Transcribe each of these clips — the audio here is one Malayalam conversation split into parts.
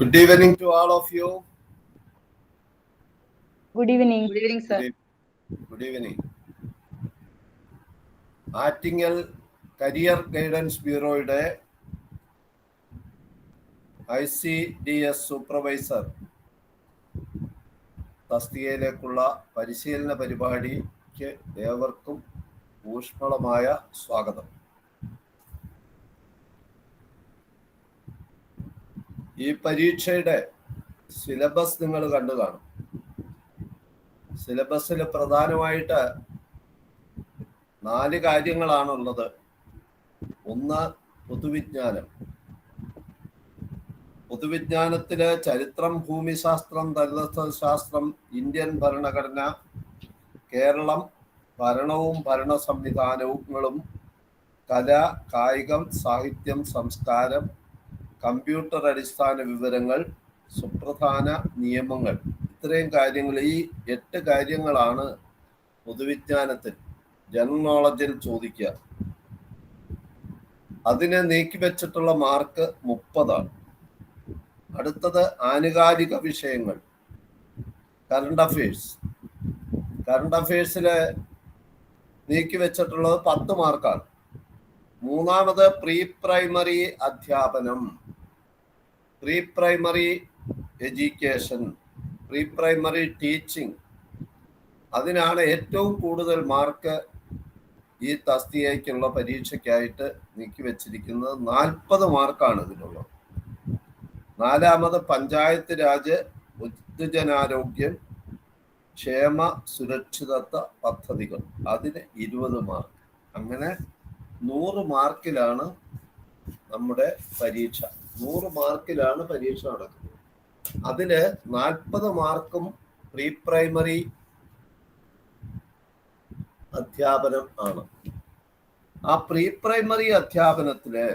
Good evening to all of you. Good evening. Good evening, sir. Good evening. Attingal career guidance ബ്യൂറോയുടെ ICDS സൂപ്പർവൈസർ തസ്തികയിലേക്കുള്ള പരിശീലന പരിപാടിക്ക് ഏവർക്കും ഊഷ്മളമായ സ്വാഗതം. ഈ പരീക്ഷയുടെ സിലബസ് നിങ്ങൾ കണ്ടു കാണും. സിലബസിൽ പ്രധാനമായിട്ട് 4 കാര്യങ്ങളാണുള്ളത്. ഒന്ന്, പൊതുവിജ്ഞാനം. പൊതുവിജ്ഞാനത്തില് ചരിത്രം, ഭൂമിശാസ്ത്രം, ദരിദ്രശാസ്ത്രം, ഇന്ത്യൻ ഭരണഘടന, കേരളം, ഭരണവും ഭരണ സംവിധാനങ്ങളും, കല, കായികം, സാഹിത്യം, സംസ്കാരം, കമ്പ്യൂട്ടർ അടിസ്ഥാന വിവരങ്ങൾ, സുപ്രധാന നിയമങ്ങൾ, ഇത്രയും കാര്യങ്ങൾ, ഈ 8 കാര്യങ്ങളാണ് പൊതുവിജ്ഞാനത്തിൽ ജനറൽ നോളജിൽ ചോദിക്കുക. അതിനെ നീക്കി വെച്ചിട്ടുള്ള മാർക്ക് 30ആണ്. അടുത്തത് ആനുകാലിക വിഷയങ്ങൾ, കറണ്ട് അഫയേഴ്സ്. കറണ്ട് അഫയേഴ്സില് നീക്കി വെച്ചിട്ടുള്ളത് 10 മാർക്കാണ്. മൂന്നാമത് പ്രീ പ്രൈമറി അധ്യാപനം, pre primary education, pre primary teaching. അതിനാണ് ഏറ്റവും കൂടുതൽ മാർക്ക് ഈ തസ്തികയ്ക്കുള്ള പരീക്ഷയ്ക്കായിട്ട് നീക്കി വെച്ചിരിക്കുന്നത്. 40 മാർക്കാണ് ഇതിനുള്ളത്. നാലാമത് പഞ്ചായത്ത് രാജ്, പൊതുജനാരോഗ്യം, ക്ഷേമ സുരക്ഷിതത്വ പദ്ധതികൾ, അതിന് 20 മാർക്ക്. അങ്ങനെ 100 മാർക്കിലാണ് നമ്മുടെ പരീക്ഷ. 100 മാർക്കിലാണ് പരീക്ഷ നടക്കുന്നത്. അതില് 40 മാർക്കും പ്രീ പ്രൈമറി അധ്യാപനം ആണ്. ആ പ്രീ പ്രൈമറി അധ്യാപനത്തില്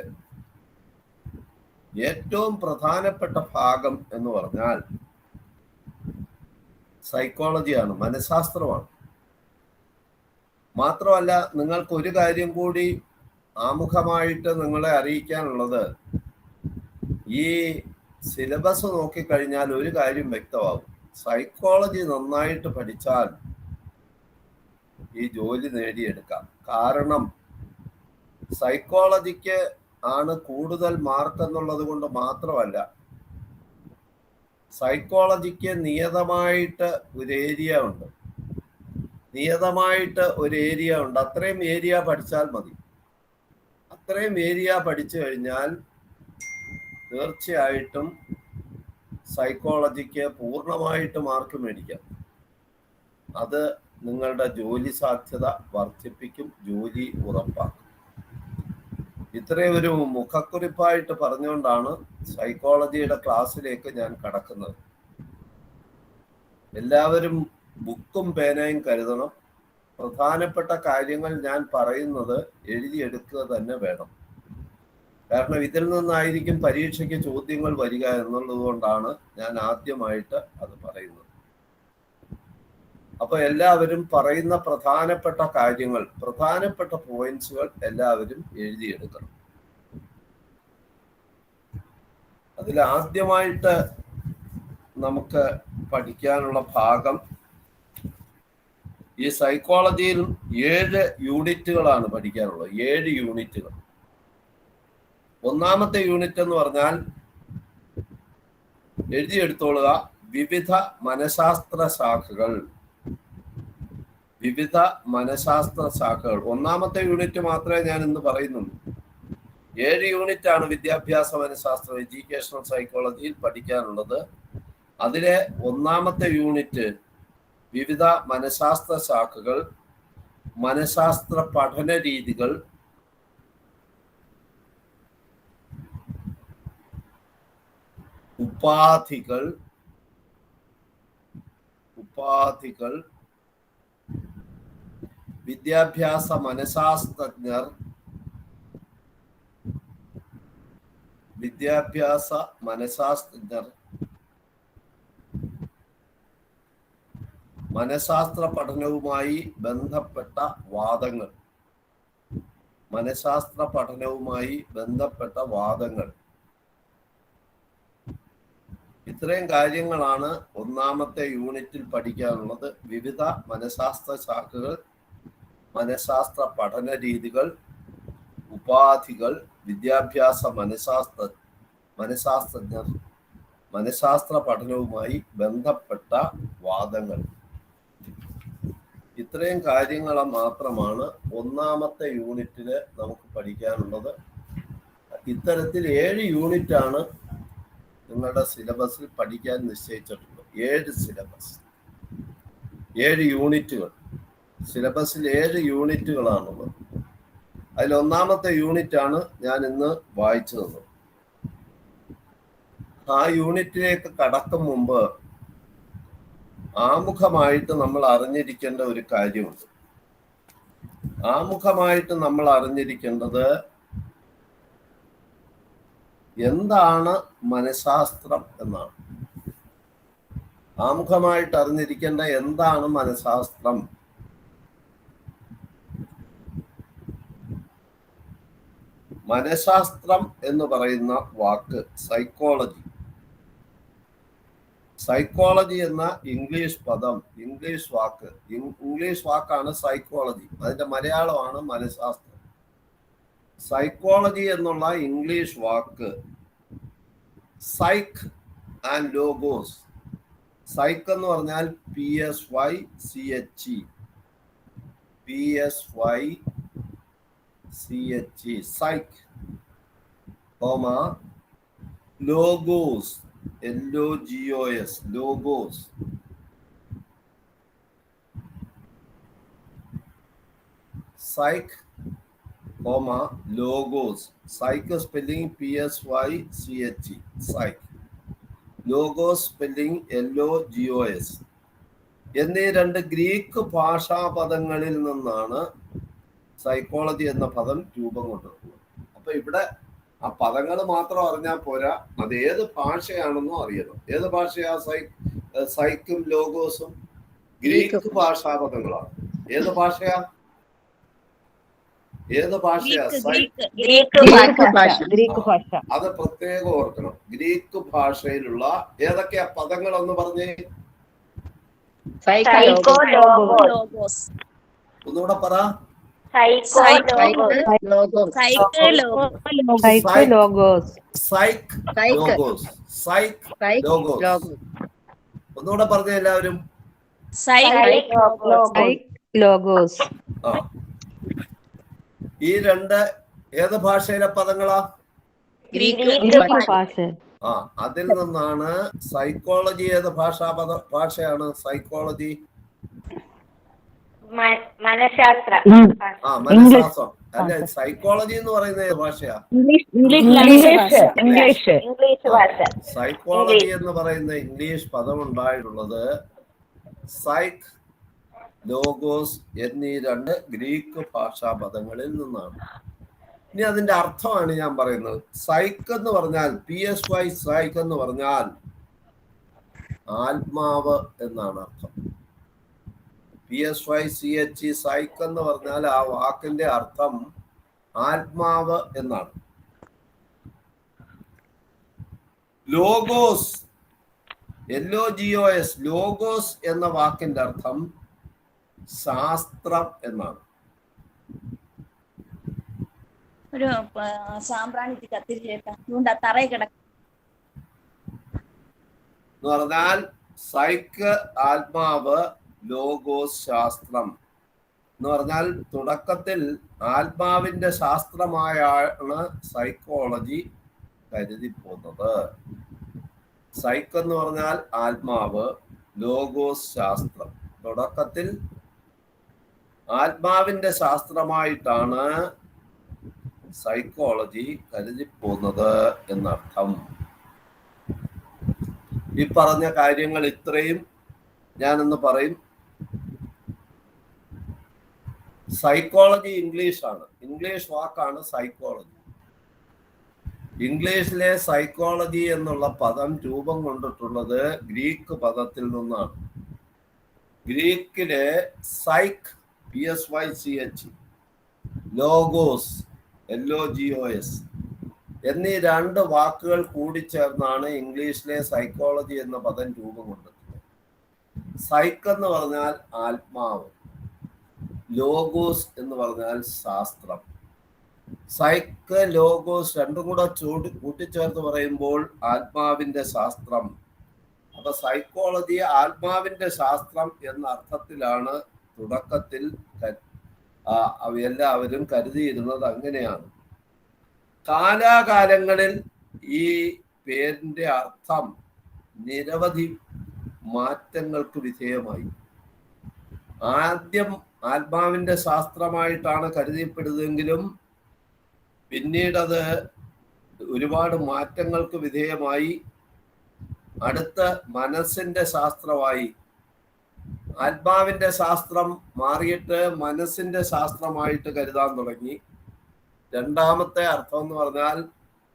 ഏറ്റവും പ്രധാനപ്പെട്ട ഭാഗം എന്ന് പറഞ്ഞാൽ സൈക്കോളജിയാണ്, മനഃശാസ്ത്രമാണ്. മാത്രമല്ല, നിങ്ങൾക്ക് ഒരു കാര്യം കൂടി ആമുഖമായിട്ട് നിങ്ങളെ അറിയിക്കാനുള്ളത്, ഈ സിലബസ് നോക്കിക്കഴിഞ്ഞാൽ ഒരു കാര്യം വ്യക്തമാകും. സൈക്കോളജി നന്നായിട്ട് പഠിച്ചാൽ ഈ ജോലി നേടിയെടുക്കാം. കാരണം സൈക്കോളജിക്ക് ആണ് കൂടുതൽ മാർക്ക് എന്നുള്ളത് കൊണ്ട് മാത്രമല്ല, സൈക്കോളജിക്ക് നിയതമായിട്ട് ഒരു ഏരിയ ഉണ്ട്. അത്രയും ഏരിയ പഠിച്ചാൽ മതി. അത്രയും ഏരിയ പഠിച്ചു കഴിഞ്ഞാൽ തീർച്ചയായിട്ടും സൈക്കോളജിക്ക് പൂർണ്ണമായിട്ട് മാർക്ക് മേടിക്കാം. അത് നിങ്ങളുടെ ജോലി സാധ്യത വർദ്ധിപ്പിക്കും, ജോലി ഉറപ്പാക്കും. ഇത്രയും ഒരു മുഖക്കുറിപ്പായിട്ട് പറഞ്ഞുകൊണ്ടാണ് സൈക്കോളജിയുടെ ക്ലാസ്സിലേക്ക് ഞാൻ കടക്കുന്നത്. എല്ലാവരും ബുക്കും പേനയും കരുതണം. പ്രധാനപ്പെട്ട കാര്യങ്ങൾ ഞാൻ പറയുന്നത് എഴുതിയെടുക്കുക തന്നെ വേണം. കാരണം ഇതിൽ നിന്നായിരിക്കും പരീക്ഷയ്ക്ക് ചോദ്യങ്ങൾ വരിക എന്നുള്ളത് കൊണ്ടാണ് ഞാൻ ആദ്യമായിട്ട് അത് പറയുന്നത്. അപ്പൊ എല്ലാവരും പറയുന്ന പ്രധാനപ്പെട്ട കാര്യങ്ങൾ, പ്രധാനപ്പെട്ട പോയിന്റ്സുകൾ എല്ലാവരും എഴുതിയെടുക്കണം. അതിൽ ആദ്യമായിട്ട് നമുക്ക് പഠിക്കാനുള്ള ഭാഗം, ഈ സൈക്കോളജിയിൽ 7 യൂണിറ്റുകളാണ് പഠിക്കാനുള്ളത്. 7 യൂണിറ്റുകൾ. ഒന്നാമത്തെ യൂണിറ്റ് എന്ന് പറഞ്ഞാൽ എഴുതിയെടുത്തോളുക, വിവിധ മനഃശാസ്ത്ര ശാഖകൾ. വിവിധ മനഃശാസ്ത്ര ശാഖകൾ. ഒന്നാമത്തെ യൂണിറ്റ് മാത്രമേ ഞാൻ ഇന്ന് പറയുന്നുള്ളൂ. 7 യൂണിറ്റ് ആണ് വിദ്യാഭ്യാസ മനഃശാസ്ത്രം, എഡ്യൂക്കേഷണൽ സൈക്കോളജിയിൽ പഠിക്കാനുള്ളത്. അതിലെ ഒന്നാമത്തെ യൂണിറ്റ് വിവിധ മനഃശാസ്ത്ര ശാഖകൾ, മനഃശാസ്ത്ര പഠന രീതികൾ, ഉപാധികൾ, വിദ്യാഭ്യാസ മനഃശാസ്ത്രജ്ഞർ, മനഃശാസ്ത്ര പഠനവുമായി ബന്ധപ്പെട്ട വാദങ്ങൾ, ഇത്രയും കാര്യങ്ങളാണ് ഒന്നാമത്തെ യൂണിറ്റിൽ പഠിക്കാനുള്ളത്. വിവിധ മനഃശാസ്ത്ര ശാഖകൾ, മനഃശാസ്ത്ര പഠന രീതികൾ, ഉപാധികൾ, വിദ്യാഭ്യാസ മനഃശാസ്ത്രജ്ഞർ, മനഃശാസ്ത്ര പഠനവുമായി ബന്ധപ്പെട്ട വാദങ്ങൾ, ഇത്രയും കാര്യങ്ങൾ മാത്രമാണ് ഒന്നാമത്തെ യൂണിറ്റില് നമുക്ക് പഠിക്കാനുള്ളത്. ഇത്തരത്തിൽ 7 യൂണിറ്റാണ് നിങ്ങളുടെ സിലബസിൽ പഠിക്കാൻ നിശ്ചയിച്ചിട്ടുള്ളത്. 7 സിലബസ്, 7 യൂണിറ്റുകൾ. സിലബസിൽ 7 യൂണിറ്റുകളാണുള്ളത്. അതിൽ ഒന്നാമത്തെ യൂണിറ്റാണ് ഞാൻ ഇന്ന് വായിച്ചു തന്നത്. ആ യൂണിറ്റിലേക്ക് കടക്കും മുമ്പ് ആമുഖമായിട്ട് നമ്മൾ അറിഞ്ഞിരിക്കേണ്ട ഒരു കാര്യമുണ്ട്. ആമുഖമായിട്ട് നമ്മൾ അറിഞ്ഞിരിക്കേണ്ടത് എന്താണ് മനഃശാസ്ത്രം എന്നാണ്. ആമുഖമായിട്ട് അറിഞ്ഞിരിക്കേണ്ട എന്താണ് മനഃശാസ്ത്രം. മനഃശാസ്ത്രം എന്ന് പറയുന്ന വാക്ക് സൈക്കോളജി, സൈക്കോളജി എന്ന ഇംഗ്ലീഷ് പദം, ഇംഗ്ലീഷ് വാക്കാണ് സൈക്കോളജി. അതിന്റെ മലയാളമാണ് മനഃശാസ്ത്രം. സൈക്കോളജി എന്നുള്ള English walk psyche and logos. Psyche എന്ന് പറഞ്ഞാൽ PSYCHE, psyche, logos, LOGOS, logos. Psyche, logos. Psyche spelling PSYCHE, psyche. Logos spelling LOGOS. എന്നീ 2 ഗ്രീക്ക് ഭാഷാ പദങ്ങളിൽ നിന്നാണ് സൈക്കോളജി എന്ന പദം രൂപം കൊണ്ടിട്ടുള്ളത്. അപ്പൊ ഇവിടെ ആ പദങ്ങൾ മാത്രം അറിഞ്ഞാൽ പോരാ, അത് ഏത് ഭാഷയാണെന്നും അറിയണം. ഏത് ഭാഷയാ? സൈക്കും ലോഗോസും ഗ്രീക്ക് ഭാഷാ പദങ്ങളാണ്. ഏത് ഭാഷയാ? അത് പ്രത്യേകം ഓർക്കണം. ഗ്രീക്ക് ഭാഷയിലുള്ള ഏതൊക്കെയാ പദങ്ങൾ എന്ന് പറഞ്ഞേ? ഒന്നുകൂടെ പറ. ഒന്നുകൂടെ പറഞ്ഞ എല്ലാവരും. ഈ 2 ഏത് ഭാഷയിലെ പദങ്ങളാ? അതിൽ നിന്നാണ് സൈക്കോളജി. ഏത് ഭാഷയാണ് സൈക്കോളജി? മനഃശാസ്ത്രം. അല്ലെ, സൈക്കോളജി എന്ന് പറയുന്ന ഏത് ഭാഷയാ? സൈക്കോളജി എന്ന് പറയുന്ന ഇംഗ്ലീഷ് പദം ഉണ്ടായിട്ടുള്ളത് സൈക്ക്, ലോഗോസ് എന്നീ 2 ഗ്രീക്ക് ഭാഷാ പദങ്ങളിൽ നിന്നാണ്. ഇനി അതിന്റെ അർത്ഥമാണ് ഞാൻ പറയുന്നത്. സൈക്ക് എന്ന് പറഞ്ഞാൽ PSY, സൈക്ക് എന്ന് പറഞ്ഞാൽ ആത്മാവ് എന്നാണ് അർത്ഥം. PSYCHE, സൈക്ക് എന്ന് പറഞ്ഞാൽ ആ വാക്കിന്റെ അർത്ഥം ആത്മാവ് എന്നാണ്. ലോഗോസ്, LOGOS, ലോഗോസ് എന്ന വാക്കിന്റെ അർത്ഥം ശാസ്ത്രം എന്നാണ്. ഒരു സാമ്പ്രാണി കത്തിരിച്ചേട്ടാ തറയെ കിടക്കും എന്ന് പറഞ്ഞാൽ സൈക്ക് ആത്മാവ്, ലോഗോസ് ശാസ്ത്രം എന്ന് പറഞ്ഞാൽ തുടക്കത്തിൽ ആത്മാവിന്റെ ശാസ്ത്രമായാണ് സൈക്കോളജി കരുതിപ്പോകുന്നത്. സൈക്ക് എന്ന് പറഞ്ഞാൽ ആത്മാവ്, ലോഗോസ് ശാസ്ത്രം. തുടക്കത്തിൽ ആത്മാവിന്റെ ശാസ്ത്രമായിട്ടാണ് സൈക്കോളജി കരുതിപ്പോകുന്നത് എന്നർത്ഥം. ഈ പറഞ്ഞ കാര്യങ്ങൾ ഇത്രയും ഞാനൊന്ന് പറയും. സൈക്കോളജി ഇംഗ്ലീഷാണ്, ഇംഗ്ലീഷ് വാക്കാണ് സൈക്കോളജി. ഇംഗ്ലീഷിലെ സൈക്കോളജി എന്നുള്ള പദം രൂപം കൊണ്ടിട്ടുള്ളത് ഗ്രീക്ക് പദത്തിൽ നിന്നാണ്. ഗ്രീക്കിലെ സൈക്ക്, PSYCHE, ലോഗോസ്, LOGOS എന്നീ രണ്ട് വാക്കുകൾ കൂടിച്ചേർന്നാണ് ഇംഗ്ലീഷിലെ സൈക്കോളജി എന്ന പദം രൂപം കൊണ്ടത്. സൈക്ക് എന്ന് പറഞ്ഞാൽ ആത്മാവ്, ലോഗോസ് എന്ന് പറഞ്ഞാൽ ശാസ്ത്രം. സൈക്ക് ലോഗോസ് രണ്ടും കൂടെ കൂട്ടിച്ചേർത്ത് പറയുമ്പോൾ ആത്മാവിന്റെ ശാസ്ത്രം. അപ്പൊ സൈക്കോളജി ആത്മാവിന്റെ ശാസ്ത്രം എന്ന അർത്ഥത്തിലാണ് തുടക്കത്തിൽ എല്ലാവരും കരുതിയിരുന്നത്. അങ്ങനെയാണ്. കാലാകാലങ്ങളിൽ ഈ പേരിന്റെ അർത്ഥം നിരവധി മാറ്റങ്ങൾക്ക് വിധേയമായി. ആദ്യം ആത്മാവിന്റെ ശാസ്ത്രമായിട്ടാണ് കരുതപ്പെടുന്നതെങ്കിലും പിന്നീടത് ഒരുപാട് മാറ്റങ്ങൾക്ക് വിധേയമായി. അടുത്ത മനസ്സിന്റെ ശാസ്ത്രമായി. ആത്മാവിന്റെ ശാസ്ത്രം മാറിയിട്ട് മനസ്സിന്റെ ശാസ്ത്രമായിട്ട് കരുതാൻ തുടങ്ങി. രണ്ടാമത്തെ അർത്ഥം എന്ന് പറഞ്ഞാൽ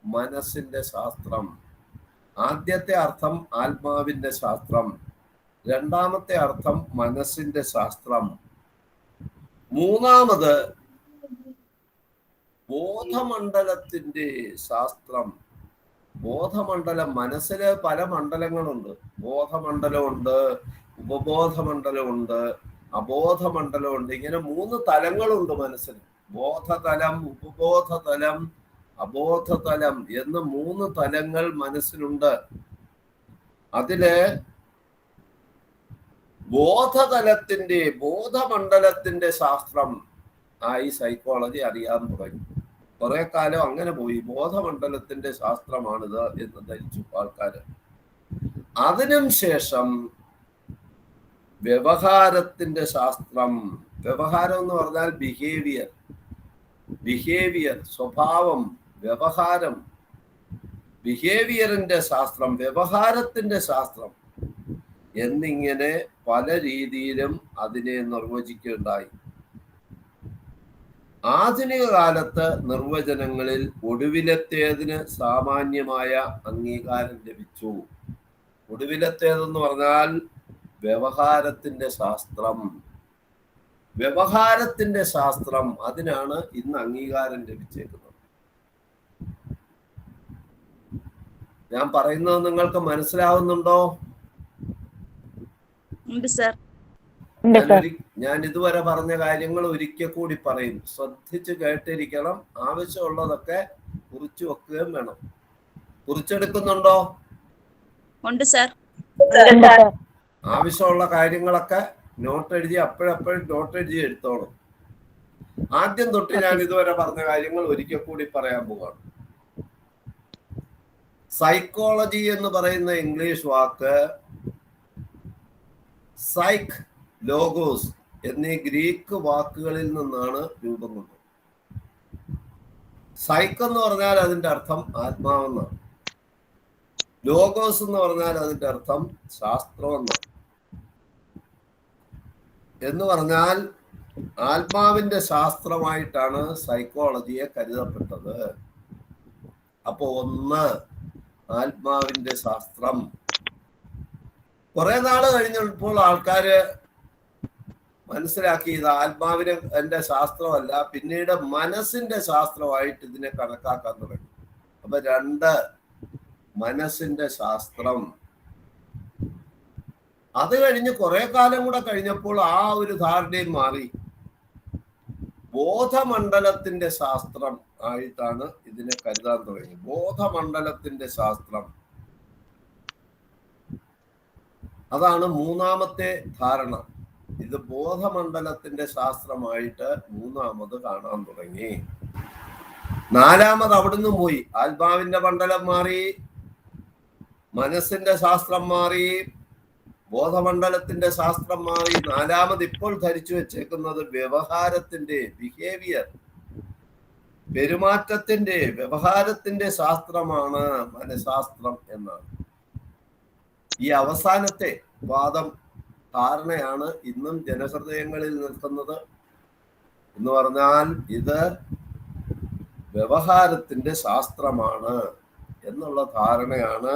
മനസ്സിന്റെ ശാസ്ത്രം. ആദ്യത്തെ അർത്ഥം ആത്മാവിന്റെ ശാസ്ത്രം, രണ്ടാമത്തെ അർത്ഥം മനസ്സിന്റെ ശാസ്ത്രം. മൂന്നാമത് ബോധമണ്ഡലത്തിന്റെ ശാസ്ത്രം. ബോധമണ്ഡലം, മനസ്സില് പല മണ്ഡലങ്ങളുണ്ട്. ബോധമണ്ഡലമുണ്ട്, ഉപബോധമണ്ഡലമുണ്ട്, അബോധമണ്ഡലമുണ്ട്. ഇങ്ങനെ 3 തലങ്ങളുണ്ട് മനസ്സിന്. ബോധതലം, ഉപബോധതലം, അബോധതലം എന്ന് 3 തലങ്ങൾ മനസ്സിലുണ്ട്. അതില് ബോധതലത്തിന്റെ, ബോധമണ്ഡലത്തിന്റെ ശാസ്ത്രം ആയി സൈക്കോളജി അറിയാൻ തുടങ്ങി. കുറെ കാലം അങ്ങനെ പോയി. ബോധമണ്ഡലത്തിന്റെ ശാസ്ത്രമാണിത് എന്ന് ധരിച്ചു ആൾക്കാര്. അതിനും ശേഷം വ്യവഹാരത്തിന്റെ ശാസ്ത്രം. വ്യവഹാരം എന്ന് പറഞ്ഞാൽ ബിഹേവിയർ, സ്വഭാവം, വ്യവഹാരം. ബിഹേവിയറിന്റെ ശാസ്ത്രം, വ്യവഹാരത്തിന്റെ ശാസ്ത്രം എന്നിങ്ങനെ പല രീതിയിലും അതിനെ നിർവചിക്കുകയുണ്ടായി. ആധുനിക കാലത്ത് നിർവചനങ്ങളിൽ ഒടുവിലത്തേതിന് സാമാന്യമായ അംഗീകാരം ലഭിച്ചു. ഒടുവിലത്തേതെന്ന് പറഞ്ഞാൽ വ്യവഹാരത്തിന്റെ ശാസ്ത്രം. വ്യവഹാരത്തിന്റെ ശാസ്ത്രം, അതിനാണ് ഇന്ന് അംഗീകാരം ലഭിച്ചേക്കുന്നത്. ഞാൻ പറയുന്നത് നിങ്ങൾക്ക് മനസ്സിലാവുന്നുണ്ടോ? ഞാൻ ഇതുവരെ പറഞ്ഞ കാര്യങ്ങൾ ഒരിക്കൽ കൂടി പറയും. ശ്രദ്ധിച്ച് കേട്ടിരിക്കണം. ആവശ്യമുള്ളതൊക്കെ കുറിച്ചു വെക്കുകയും വേണം. കുറിച്ചെടുക്കുന്നുണ്ടോ? ഉണ്ട് സർ. ആവശ്യമുള്ള കാര്യങ്ങളൊക്കെ നോട്ട് എഴുതി അപ്പോഴപ്പോഴും നോട്ട് എഴുതി എടുത്തോണം. ആദ്യം തൊട്ട് ഞാൻ ഇതുവരെ പറഞ്ഞ കാര്യങ്ങൾ ഒരിക്കൽ കൂടി പറയാൻ പോവാണ്. സൈക്കോളജി എന്ന് പറയുന്ന ഇംഗ്ലീഷ് വാക്ക് സൈക്ക്, ലോഗോസ് എന്നീ ഗ്രീക്ക് വാക്കുകളിൽ നിന്നാണ് രൂപം കൊണ്ടത്. സൈക്ക് എന്ന് പറഞ്ഞാൽ അതിന്റെ അർത്ഥം ആത്മാവെന്നാണ്. ലോഗോസ് എന്ന് പറഞ്ഞാൽ അതിന്റെ അർത്ഥം ശാസ്ത്രമെന്നാണ്. എന്ന് പറഞ്ഞാൽ ആത്മാവിന്റെ ശാസ്ത്രമായിട്ടാണ് സൈക്കോളജിയെ കരുതപ്പെട്ടത്. അപ്പൊ ഒന്ന് ആത്മാവിന്റെ ശാസ്ത്രം. കുറെ നാള് കഴിഞ്ഞപ്പോൾ ആൾക്കാര് മനസ്സിലാക്കി ഇത് ആത്മാവിനെ എന്റെ ശാസ്ത്രമല്ല, പിന്നീട് മനസ്സിന്റെ ശാസ്ത്രമായിട്ട് ഇതിനെ കണക്കാക്കാൻ തുടങ്ങി. അപ്പൊ 2 മനസ്സിന്റെ ശാസ്ത്രം. അത് കഴിഞ്ഞ് കുറെ കാലം കൂടെ കഴിഞ്ഞപ്പോൾ ആ ഒരു ധാരണയും മാറി. ബോധമണ്ഡലത്തിന്റെ ശാസ്ത്രം ആയിട്ടാണ് ഇതിനെ കരുതാൻ തുടങ്ങി. ബോധമണ്ഡലത്തിന്റെ ശാസ്ത്രം, അതാണ് മൂന്നാമത്തെ ധാരണ. ഇത് ബോധമണ്ഡലത്തിന്റെ ശാസ്ത്രമായിട്ട് മൂന്നാമത് കാണാൻ തുടങ്ങി. 4ാമത് അവിടുന്ന് പോയി. ആത്മാവിന്റെ മണ്ഡലം മാറി, മനസ്സിന്റെ ശാസ്ത്രം മാറി, ബോധമണ്ഡലത്തിന്റെ ശാസ്ത്രം മാറി. 4ാമത് ഇപ്പോൾ ധരിച്ചു വെച്ചേക്കുന്നത് വ്യവഹാരത്തിന്റെ, ബിഹേവിയർ, പെരുമാറ്റത്തിന്റെ, വ്യവഹാരത്തിന്റെ ശാസ്ത്രമാണ് മനഃശാസ്ത്രം എന്നാണ്. ഈ അവസാനത്തെ വാദം, ധാരണയാണ് ഇന്നും ജനഹൃദയങ്ങളിൽ നിൽക്കുന്നത്. എന്ന് പറഞ്ഞാൽ ഇത് വ്യവഹാരത്തിന്റെ ശാസ്ത്രമാണ് എന്നുള്ള ധാരണയാണ്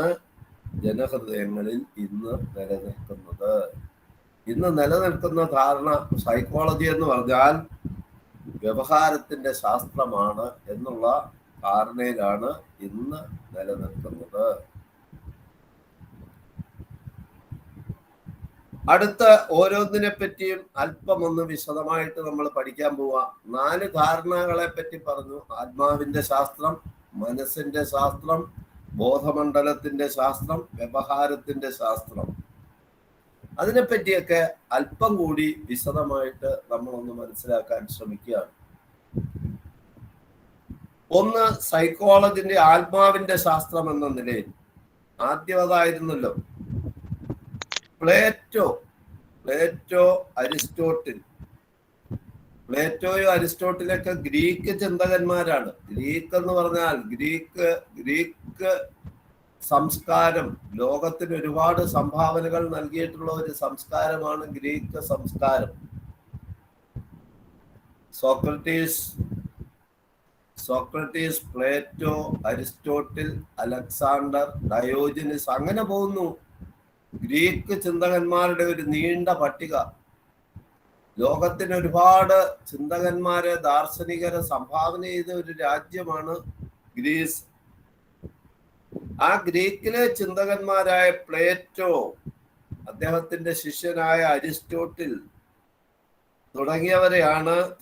ജനഹൃദയങ്ങളിൽ ഇന്ന് നിലനിൽക്കുന്നത്. ഇന്ന് നിലനിൽക്കുന്ന ധാരണ സൈക്കോളജി എന്ന് പറഞ്ഞാൽ വ്യവഹാരത്തിന്റെ ശാസ്ത്രമാണ് എന്നുള്ള ധാരണയിലാണ് ഇന്ന് നിലനിൽക്കുന്നത്. അടുത്ത ഓരോന്നിനെ പറ്റിയും അല്പം ഒന്ന് വിശദമായിട്ട് നമ്മൾ പഠിക്കാൻ പോവാ. 4 ധാരണകളെ പറ്റി പറഞ്ഞു. ആത്മാവിന്റെ ശാസ്ത്രം, മനസ്സിന്റെ ശാസ്ത്രം, ബോധമണ്ഡലത്തിന്റെ ശാസ്ത്രം, വ്യവഹാരത്തിന്റെ ശാസ്ത്രം. അതിനെപ്പറ്റിയൊക്കെ അല്പം കൂടി വിശദമായിട്ട് നമ്മളൊന്ന് മനസ്സിലാക്കാൻ ശ്രമിക്കുകയാണ്. ഒന്ന്, സൈക്കോളജിന്റെ ആത്മാവിന്റെ ശാസ്ത്രം എന്ന നിലയിൽ ആദ്യം അതായിരുന്നല്ലോ. Plato, Aristotle. പ്ലേറ്റോയും അരിസ്റ്റോട്ടിലൊക്കെ ഗ്രീക്ക് ചിന്തകന്മാരാണ്. ഗ്രീക്ക് എന്ന് പറഞ്ഞാൽ ഗ്രീക്ക് സംസ്കാരം ലോകത്തിന് ഒരുപാട് സംഭാവനകൾ നൽകിയിട്ടുള്ള ഒരു സംസ്കാരമാണ് ഗ്രീക്ക് സംസ്കാരം. Socrates, Plato, Aristotle, Alexander, Diogenes, അങ്ങനെ പോകുന്നു. ഗ്രീക്ക് ചിന്തകന്മാരുടെ ഒരു നീണ്ട പട്ടിക. ലോകത്തിന് ഒരുപാട് ചിന്തകന്മാരെ, ദാർശനികരെ സംഭാവന ചെയ്ത ഒരു രാജ്യമാണ് ഗ്രീസ്. ആ ഗ്രീക്കിലെ ചിന്തകന്മാരായ പ്ലേറ്റോ, അദ്ദേഹത്തിന്റെ ശിഷ്യനായ അരിസ്റ്റോട്ടിൽ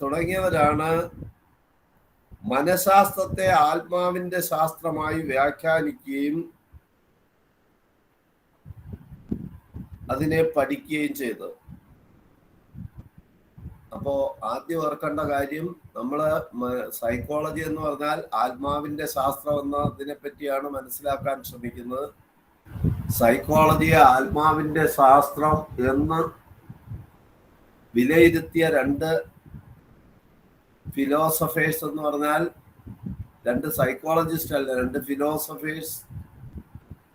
തുടങ്ങിയവരാണ് മനഃശാസ്ത്രത്തെ ആത്മാവിന്റെ ശാസ്ത്രമായി വ്യാഖ്യാനിക്കുകയും അതിനെ പഠിക്കുകയും ചെയ്തത്. അപ്പോ ആദ്യം ഓർക്കേണ്ട കാര്യം, നമ്മള് സൈക്കോളജി എന്ന് പറഞ്ഞാൽ ആത്മാവിന്റെ ശാസ്ത്രം എന്നതിനെ പറ്റിയാണ് മനസ്സിലാക്കാൻ ശ്രമിക്കുന്നത്. സൈക്കോളജിയെ ആത്മാവിന്റെ ശാസ്ത്രം എന്ന് വിലയിരുത്തിയ 2 ഫിലോസഫേഴ്സ് എന്ന് പറഞ്ഞാൽ 2 സൈക്കോളജിസ്റ്റ് അല്ല, 2 ഫിലോസഫേഴ്സ്,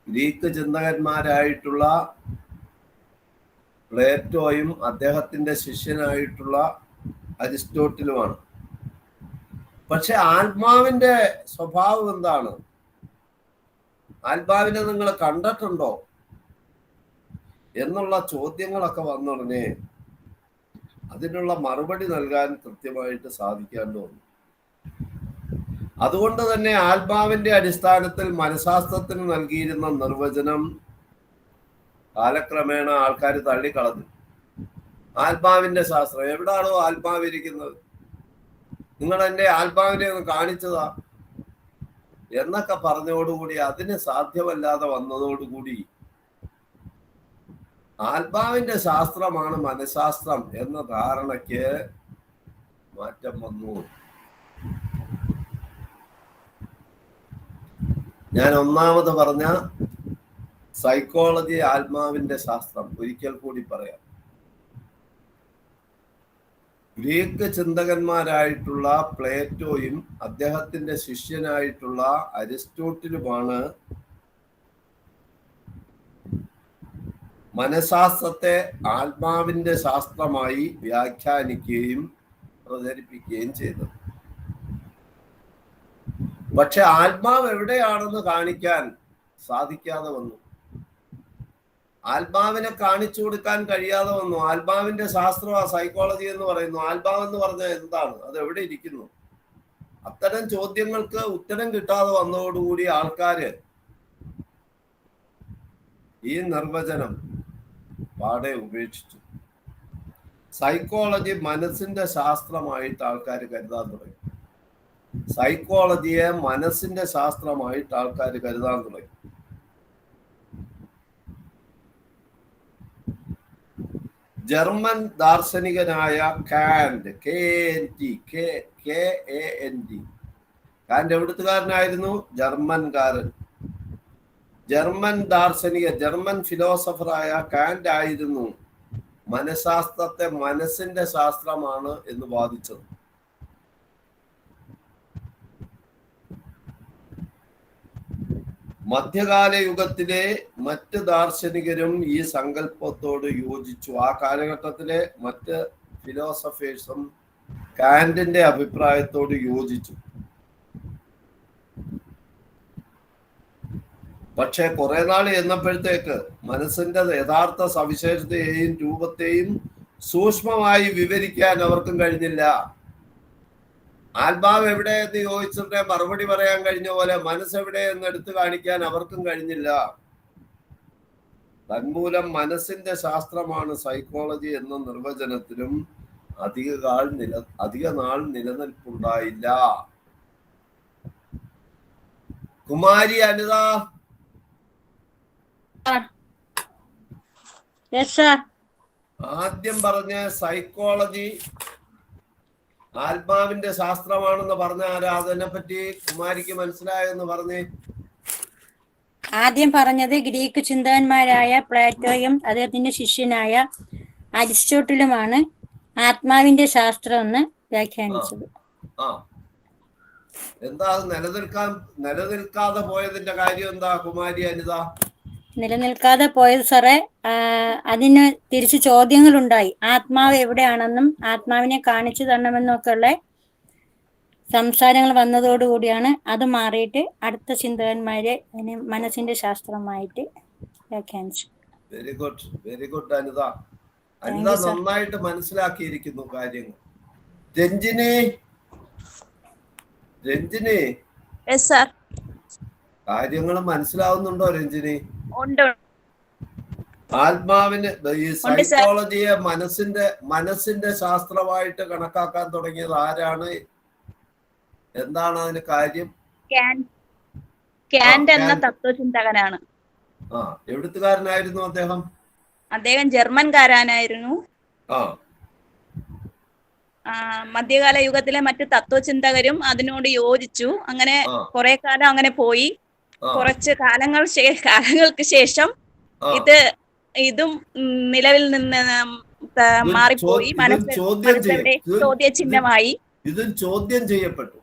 ഗ്രീക്ക് ചിന്തകന്മാരായിട്ടുള്ള പ്ലേറ്റോയും അദ്ദേഹത്തിന്റെ ശിഷ്യനായിട്ടുള്ള അരിസ്റ്റോട്ടിലുമാണ്. പക്ഷെ ആത്മാവിന്റെ സ്വഭാവം എന്താണ്? ആത്മാവിനെ നിങ്ങൾ കണ്ടിട്ടുണ്ടോ എന്നുള്ള ചോദ്യങ്ങളൊക്കെ വന്നുടനെ അതിനുള്ള മറുപടി നൽകാൻ കൃത്യമായിട്ട് സാധിക്കാണ്ട് വന്നു. അതുകൊണ്ട് തന്നെ ആത്മാവിന്റെ അടിസ്ഥാനത്തിൽ മനഃശാസ്ത്രത്തിന് നൽകിയിരുന്ന നിർവചനം കാലക്രമേണ ആൾക്കാർ തള്ളിക്കളഞ്ഞു. ആത്മാവിന്റെ ശാസ്ത്രം, എവിടാണോ ആത്മാവിരിക്കുന്നത്, നിങ്ങൾ എന്റെ ആത്മാവിനെ ഒന്ന് കാണിച്ചതാ എന്നൊക്കെ പറഞ്ഞതോടുകൂടി, അതിന് സാധ്യമല്ലാതെ വന്നതോടുകൂടി ആത്മാവിന്റെ ശാസ്ത്രമാണ് മനഃശാസ്ത്രം എന്ന ധാരണയ്ക്ക് മാറ്റം വന്നു. ഞാൻ ഒന്നാമത് പറഞ്ഞ സൈക്കോളജി ആത്മാവിന്റെ ശാസ്ത്രം ഒരിക്കൽ കൂടി പറയാം. ഗ്രീക്ക് ചിന്തകന്മാരായിട്ടുള്ള പ്ലേറ്റോയും അദ്ദേഹത്തിന്റെ ശിഷ്യനായിട്ടുള്ള അരിസ്റ്റോട്ടിലുമാണ് മനഃശാസ്ത്രത്തെ ആത്മാവിന്റെ ശാസ്ത്രമായി വ്യാഖ്യാനിക്കുകയും പ്രചരിപ്പിക്കുകയും ചെയ്തത്. പക്ഷെ ആത്മാവ് എവിടെയാണെന്ന് കാണിക്കാൻ സാധിക്കാതെ വന്നു. ആത്മാവിനെ കാണിച്ചു കൊടുക്കാൻ കഴിയാതെ വന്നു. ആത്മാവിന്റെ ശാസ്ത്രമാണ് സൈക്കോളജി എന്ന് പറയുന്നു. ആത്മാവെന്ന് പറഞ്ഞാൽ എന്താണ്? അത് എവിടെ ഇരിക്കുന്നു? അത്തരം ചോദ്യങ്ങൾക്ക് ഉത്തരം കിട്ടാതെ വന്നതോടുകൂടി ആൾക്കാര് ഈ നിർവചനം പാടെ ഉപേക്ഷിച്ചു. സൈക്കോളജി മനസ്സിന്റെ ശാസ്ത്രമായിട്ട് ആൾക്കാർ കരുതാൻ തുടങ്ങി. സൈക്കോളജിയെ മനസ്സിന്റെ ശാസ്ത്രമായിട്ട് ആൾക്കാർ കരുതാൻ തുടങ്ങി. ജർമ്മൻ ദാർശനികനായ കാന്റ്, കാന്റ് എവിടുത്തുകാരനായിരുന്നു? ജർമ്മൻകാരൻ. ജർമ്മൻ ദാർശനിക, ജർമ്മൻ ഫിലോസഫറായ കാന്റ് ആയിരുന്നു മനഃശാസ്ത്രത്തെ മനസ്സിന്റെ ശാസ്ത്രമാണ് എന്ന് വാദിച്ചത്. മധ്യകാല യുഗത്തിലെ മറ്റ് ദാർശനികരും ഈ സങ്കല്പത്തോട് യോജിച്ചു. ആ കാലഘട്ടത്തിലെ മറ്റ് ഫിലോസഫേഴ്സും കാന്റിന്റെ അഭിപ്രായത്തോട് യോജിച്ചു. പക്ഷെ കുറെ നാൾ എന്നപ്പോഴത്തേക്ക് മനസ്സിന്റെ യഥാർത്ഥ സവിശേഷതയെയും രൂപത്തെയും സൂക്ഷ്മമായി വിവരിക്കാൻ അവർക്കും കഴിഞ്ഞില്ല. ആത്മാവ് എവിടെ എന്ന് ചോദിച്ചിട്ട് മറുപടി പറയാൻ കഴിഞ്ഞ പോലെ മനസ്സെവിടെ എന്ന് എടുത്തു കാണിക്കാൻ അവർക്കും കഴിഞ്ഞില്ല. തന്മൂലം മനസ്സിന്റെ ശാസ്ത്രമാണ് സൈക്കോളജി എന്ന നിർവചനത്തിലും അധിക നാൾ നിലനിൽപ്പുണ്ടായില്ല. കുമാരി അനിത, ആദ്യം പറഞ്ഞ സൈക്കോളജി ആത്മാവിന്റെ ശാസ്ത്രമാണെന്ന് പറഞ്ഞ ആരാ? അതിനെ പറ്റി കുമാരിക്ക് മനസ്സിലായെന്ന് പറഞ്ഞേ. ആദ്യം പറഞ്ഞത് ഗ്രീക്ക് ചിന്തകന്മാരായ പ്ലേറ്റോയും അദ്ദേഹത്തിന്റെ ശിഷ്യനായ അരിസ്റ്റോട്ടിലുമാണ് ആത്മാവിന്റെ ശാസ്ത്രം എന്ന് വ്യാഖ്യാനിച്ചത്. എന്താ നിലനിൽക്കാതെ പോയതിന്റെ കാര്യം എന്താ കുമാരി അനിത? നിലനിൽക്കാതെ പോയത് സാറേ, അതിന് തിരിച്ച് ചോദ്യങ്ങളുണ്ടായി. ആത്മാവ് എവിടെയാണെന്നും ആത്മാവിനെ കാണിച്ചു തരണമെന്നും ഒക്കെ ഉള്ള സംസാരങ്ങൾ വന്നതോടുകൂടിയാണ് അത് മാറിയിട്ട് അടുത്ത ചിന്തകന്മാരെ മനസ്സിന്റെ ശാസ്ത്രമായിട്ട് വ്യാഖ്യാനിച്ചു. Very good, very good Anitha. Anitha നന്നായിട്ട് മനസ്സിലാക്കിയിരിക്കുന്നു കാര്യങ്ങൾ. രഞ്ജിനി, കാര്യങ്ങൾ മനസ്സിലാവുന്നുണ്ടോ രഞ്ജിനി? ആത്മാവിന് ഈ സൈക്കോളജിയെ മനസ്സിന്റെ ശാസ്ത്രമായിട്ട് കണക്കാക്കാൻ തുടങ്ങിയത് ആരാണ്? എന്താണ് അതിന് കാര്യം? എന്ന തത്വചിന്തകനാണ്. എവിടുത്തുകാരനായിരുന്നു അദ്ദേഹം? അദ്ദേഹം ജർമ്മൻകാരനായിരുന്നു. മധ്യകാല യുഗത്തിലെ മറ്റു തത്വചിന്തകരും അതിനോട് യോജിച്ചു. അങ്ങനെ കുറെ കാലം അങ്ങനെ പോയി. കുറച്ച് കാലങ്ങൾക്ക് ശേഷം ഇതും നിലവിൽ നിന്ന് മാറിപ്പോയി. മനസ്സിലെ ചോദ്യചിഹ്നമായി. ഇതും ചോദ്യം ചെയ്യപ്പെട്ടു.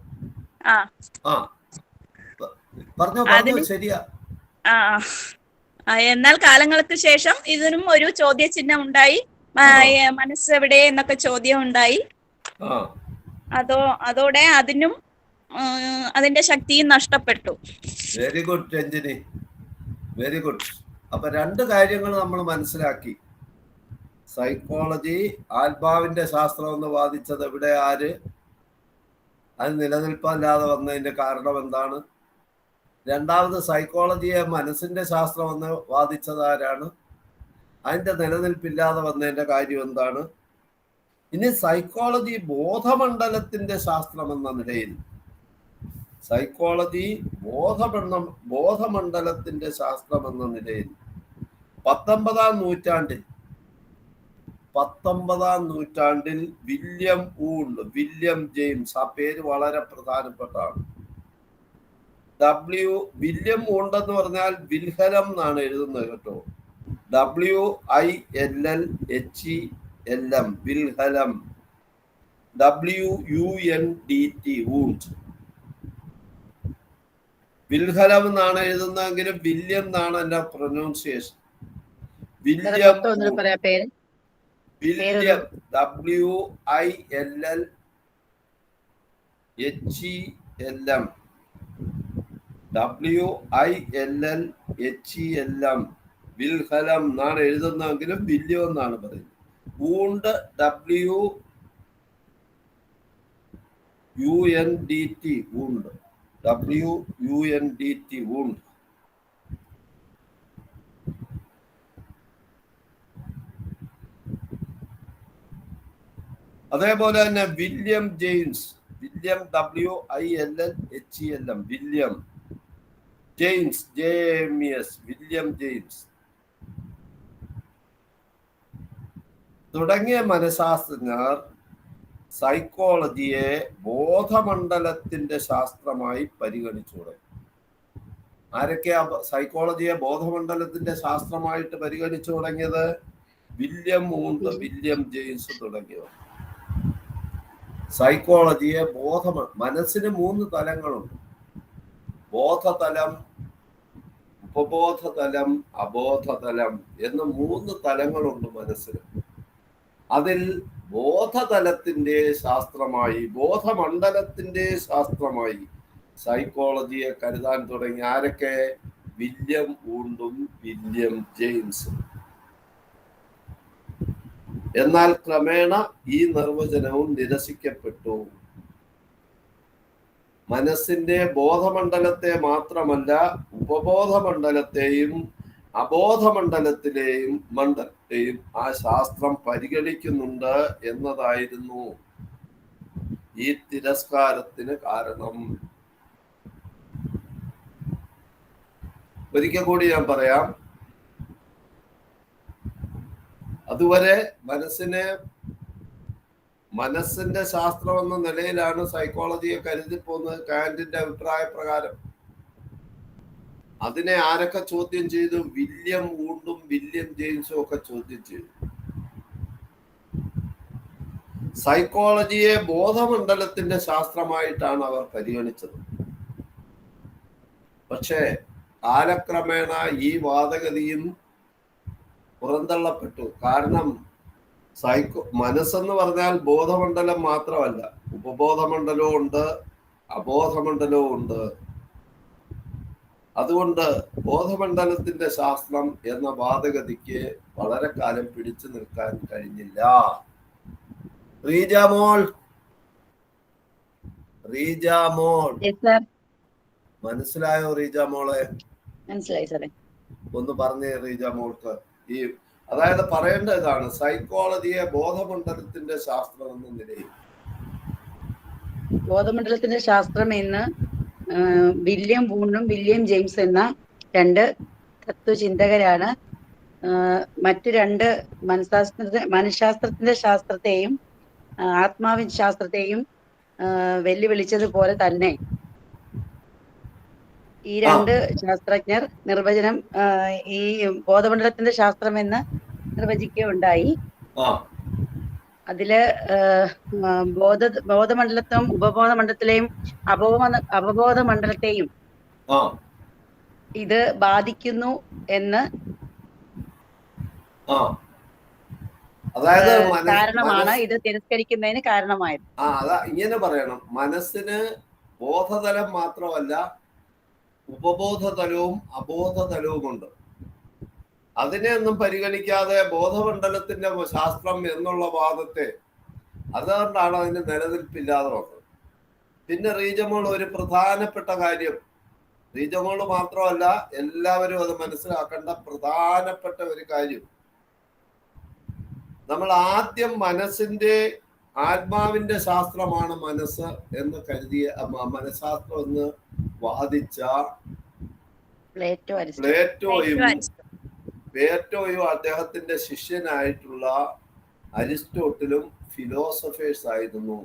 എന്നാൽ കാലങ്ങൾക്ക് ശേഷം ഇതിനും ഒരു ചോദ്യചിഹ്നം ഉണ്ടായി. മനസ്സ് എവിടെ എന്നൊക്കെ ചോദ്യം ഉണ്ടായി. അതോടെ അതിനും അതിന്റെ ശക്തിയും നഷ്ടപ്പെട്ടു. Very good Ranjini, very good. അപ്പൊ രണ്ട് കാര്യങ്ങൾ നമ്മൾ മനസ്സിലാക്കി. സൈക്കോളജി ആത്മാവിന്റെ ശാസ്ത്രം എന്ന് വാദിച്ചത് എവിടെ? ആര്? അത് നിലനിൽപ്പില്ലാതെ വന്നതിന്റെ കാരണം എന്താണ്? രണ്ടാമത് സൈക്കോളജിയെ മനസ്സിന്റെ ശാസ്ത്രം എന്ന് വാദിച്ചത് ആരാണ്? അതിന്റെ നിലനിൽപ്പില്ലാതെ വന്നതിന്റെ കാര്യം എന്താണ്? ഇനി സൈക്കോളജി ബോധമണ്ഡലത്തിന്റെ ശാസ്ത്രം എന്ന നിലയിൽ, സൈക്കോളജി ബോധമണ്ഡലത്തിന്റെ ശാസ്ത്രം എന്ന നിലയിൽ 19-ാം നൂറ്റാണ്ടിൽ വില്യം ജെയിംസ്, ആ പേര് വളരെ പ്രധാനപ്പെട്ടാണ്. വില്യം ഊണ്ട് എന്ന് പറഞ്ഞാൽ വിൽഹലം എന്നാണ് എഴുതുന്നത് കേട്ടോ. WILLHELM, Wilhelm. WUNDT, Wundt. Wilhelm എന്നാണ് എഴുതുന്നതെങ്കിലും വില്യം എന്നാണ് എന്റെ pronunciation. William WILLHELM, WILLHELM, Wilhelm എന്നാണ് എഴുതുന്നതെങ്കിലും വില്യം എന്നാണ് പറയുന്നത്. Wundt WUNDT, Wundt. WUNDT, Wundt. അതേപോലെ തന്നെ William James, William WILLHELM, William James, JAMES, William James തുടങ്ങിയ മനഃശാസ്ത്രജ്ഞർ സൈക്കോളജിയെ ബോധമണ്ഡലത്തിന്റെ ശാസ്ത്രമായി പരിഗണിച്ചു തുടങ്ങി. ആരൊക്കെയാ സൈക്കോളജിയെ ബോധമണ്ഡലത്തിന്റെ ശാസ്ത്രമായിട്ട് പരിഗണിച്ചു തുടങ്ങിയത്? വില്യം ഊണ്ട്, വില്യം ജെയിംസ് തുടങ്ങിയവർ. സൈക്കോളജിയെ മനസ്സിന് 3 തലങ്ങളുണ്ട്. ബോധതലം, ഉപബോധതലം, അബോധതലം എന്ന് 3 തലങ്ങളുണ്ട് മനസ്സിന്. അതിൽ ബോധതലത്തിന്റെ ശാസ്ത്രമായി, ബോധമണ്ഡലത്തിന്റെ ശാസ്ത്രമായി സൈക്കോളജിയെ കരുതാൻ തുടങ്ങി ആരൊക്കെ? വില്യം ഊണ്ടും വില്യം ജെയിംസും. എന്നാൽ ക്രമേണ ഈ നിർവചനവും നിരസിക്കപ്പെട്ടു. മനസ്സിന്റെ ബോധമണ്ഡലത്തെ മാത്രമല്ല, ഉപബോധമണ്ഡലത്തെയും അബോധമണ്ഡലത്തിലെയും മണ്ഡലത്തെയും ആ ശാസ്ത്രം പരിഗണിക്കുന്നുണ്ട് എന്നതായിരുന്നു ഈ തിരസ്കാരത്തിന് കാരണം. ഒരിക്കൽ കൂടി ഞാൻ പറയാം, അതുവരെ മനസ്സിന്റെ ശാസ്ത്രം എന്ന നിലയിലാണ് സൈക്കോളജിയെ കരുതി പോകുന്നത് കാന്റിന്റെ അഭിപ്രായ പ്രകാരം. അതിനെ ആരൊക്കെ ചോദ്യം ചെയ്തു? വില്യം വൂണ്ടും വില്യം ജെയിംസും ഒക്കെ ചോദ്യം ചെയ്തു. സൈക്കോളജിയെ ബോധമണ്ഡലത്തിന്റെ ശാസ്ത്രമായിട്ടാണ് അവർ പരിഗണിച്ചത്. പക്ഷേ കാലക്രമേണ ഈ വാദഗതിയും പുറന്തള്ളപ്പെട്ടു. കാരണം മനസ്സെന്ന് പറഞ്ഞാൽ ബോധമണ്ഡലം മാത്രമല്ല, ഉപബോധമണ്ഡലവും ഉണ്ട്, അബോധമണ്ഡലവും ഉണ്ട്. അതുകൊണ്ട് ബോധമണ്ഡലത്തിന്റെ ശാസ്ത്രം എന്ന വാദഗതിക്ക് വളരെ കാലം പിടിച്ചു നിൽക്കാൻ കഴിഞ്ഞില്ല. റീജാമോൾ മനസ്സിലായോ? റീജാമോളെ മനസ്സിലായി സാറേ. ഒന്ന് പറഞ്ഞേ റീജാമോൾക്ക്. അതായത് പറയേണ്ട ഇതാണ്, സൈക്കോളജിയെ ബോധമണ്ഡലത്തിന്റെ ശാസ്ത്രം എന്ന നിലയിൽ. ബോധമണ്ഡലത്തിന്റെ ശാസ്ത്രം എന്ന് വില്യം വൂണ്ടും വില്യം ജെയിംസ് എന്ന രണ്ട് തത്വചിന്തകരാണ് മറ്റു രണ്ട് മനഃശാസ്ത്രത്തിന്റെ ശാസ്ത്രത്തെയും ആത്മാവിൻ ശാസ്ത്രത്തെയും വെല്ലുവിളിച്ചതുപോലെ തന്നെ ഈ രണ്ട് ശാസ്ത്രജ്ഞർ നിർവചനം ഈ ബോധമണ്ഡലത്തിന്റെ ശാസ്ത്രം എന്ന് നിർവചിക്കുകയുണ്ടായി. അതില് ബോധമണ്ഡലത്തെയും ഉപബോധമണ്ഡലത്തിലെയും അവബോധമണ്ഡലത്തെയും ഇത് ബാധിക്കുന്നു എന്ന് അതായത് കാരണമാണ് ഇത് തിരസ്കരിക്കുന്നതിന് കാരണമായത്. ഇങ്ങനെ പറയണം, മനസ്സിന് ബോധതലം മാത്രമല്ല ഉപബോധതലവും അബോധതലവുമുണ്ട്. അതിനെ ഒന്നും പരിഗണിക്കാതെ ബോധമണ്ഡലത്തിന്റെ ശാസ്ത്രം എന്നുള്ള വാദത്തെ, അതുകൊണ്ടാണ് അതിന് നിലനിൽപ്പില്ലാതെ വന്നത്. പിന്നെ റീജമോൾ ഒരു പ്രധാനപ്പെട്ട കാര്യം, റീജമോൾ മാത്രമല്ല എല്ലാവരും അത് മനസ്സിലാക്കേണ്ട പ്രധാനപ്പെട്ട ഒരു കാര്യം, നമ്മൾ ആദ്യം മനസ്സിന്റെ ആത്മാവിന്റെ ശാസ്ത്രമാണ് മനസ്സ് എന്ന് കരുതിയ മനഃശാസ്ത്രം എന്ന് വാദിച്ച പ്ലേറ്റോയും അദ്ദേഹത്തിന്റെ ശിഷ്യനായിട്ടുള്ള അരിസ്റ്റോട്ടിലും ഫിലോസഫേഴ്സ് ആയിരുന്നു.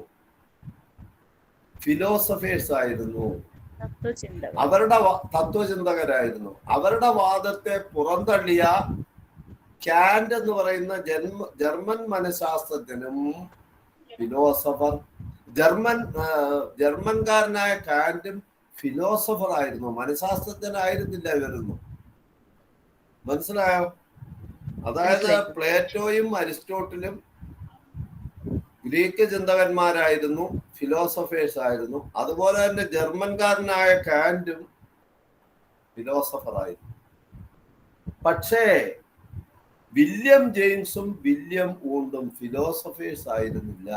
അവരുടെ തത്വചിന്തകരായിരുന്നു. അവരുടെ വാദത്തെ പുറന്തള്ളിയ കാന്റ് എന്ന് പറയുന്ന ജർമ്മൻ മനഃശാസ്ത്രജ്ഞനും ഫിലോസഫർ, ജർമ്മൻകാരനായ കാന്റും ഫിലോസഫർ ആയിരുന്നു, മനഃശാസ്ത്രജ്ഞനായിരുന്നില്ല ഇവരൊന്നും. മനസ്സിലായോ? അതായത് പ്ലേറ്റോയും അരിസ്റ്റോട്ടിലും ഗ്രീക്ക് ചിന്തകന്മാരായിരുന്നു, ഫിലോസഫേഴ്സ് ആയിരുന്നു. അതുപോലെ തന്നെ ജർമ്മൻകാരനായ കാന്റും ഫിലോസഫർ ആയിരുന്നു. പക്ഷേ വില്യം ജെയിംസും വില്യം വൂണ്ടും ഫിലോസഫേഴ്സ് ആയിരുന്നില്ല,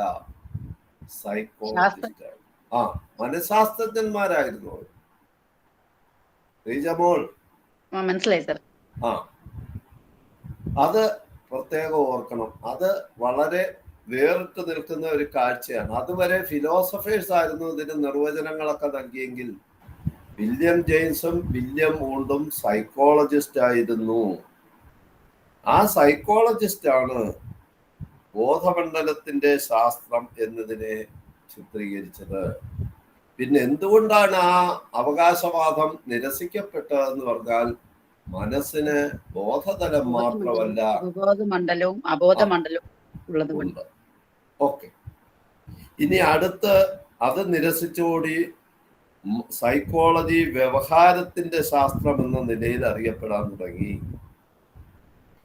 സൈക്കോളജിസ്റ്റ് ആയിരുന്നു. മനഃശാസ്ത്രജ്ഞന്മാരായിരുന്നു അവർ. മനസ്സിലായി സർ. അത് പ്രത്യേകം ഓർക്കണം. അത് വളരെ വേറിട്ട് നിൽക്കുന്ന ഒരു കാഴ്ചയാണ്. അതുവരെ ഫിലോസഫേഴ്സ് ആയിരുന്നു ഇതിന് നിർവചനങ്ങളൊക്കെ നൽകിയെങ്കിൽ വില്യം ജെയിംസും വില്യം വൂണ്ടും സൈക്കോളജിസ്റ്റ് ആയിരുന്നു. ആ സൈക്കോളജിസ്റ്റ് ആണ് ബോധമണ്ഡലത്തിന്റെ ശാസ്ത്രം എന്നതിനെ ചിത്രീകരിച്ചത്. പിന്നെ എന്തുകൊണ്ടാണ് ആ അവകാശവാദം നിരസിക്കപ്പെട്ടതെന്ന് പറഞ്ഞാൽ, മനസ്സിന് ബോധതലം മാത്രമല്ല ബോധമണ്ഡലവും അബോധമണ്ഡലവും ഉള്ളതുകൊണ്ട്. ഓക്കെ, ഇനി അടുത്ത് അത് നിരസിച്ചുകൂടി സൈക്കോളജി വ്യവഹാരത്തിന്റെ ശാസ്ത്രം എന്ന നിലയിൽ അറിയപ്പെടാൻ തുടങ്ങി.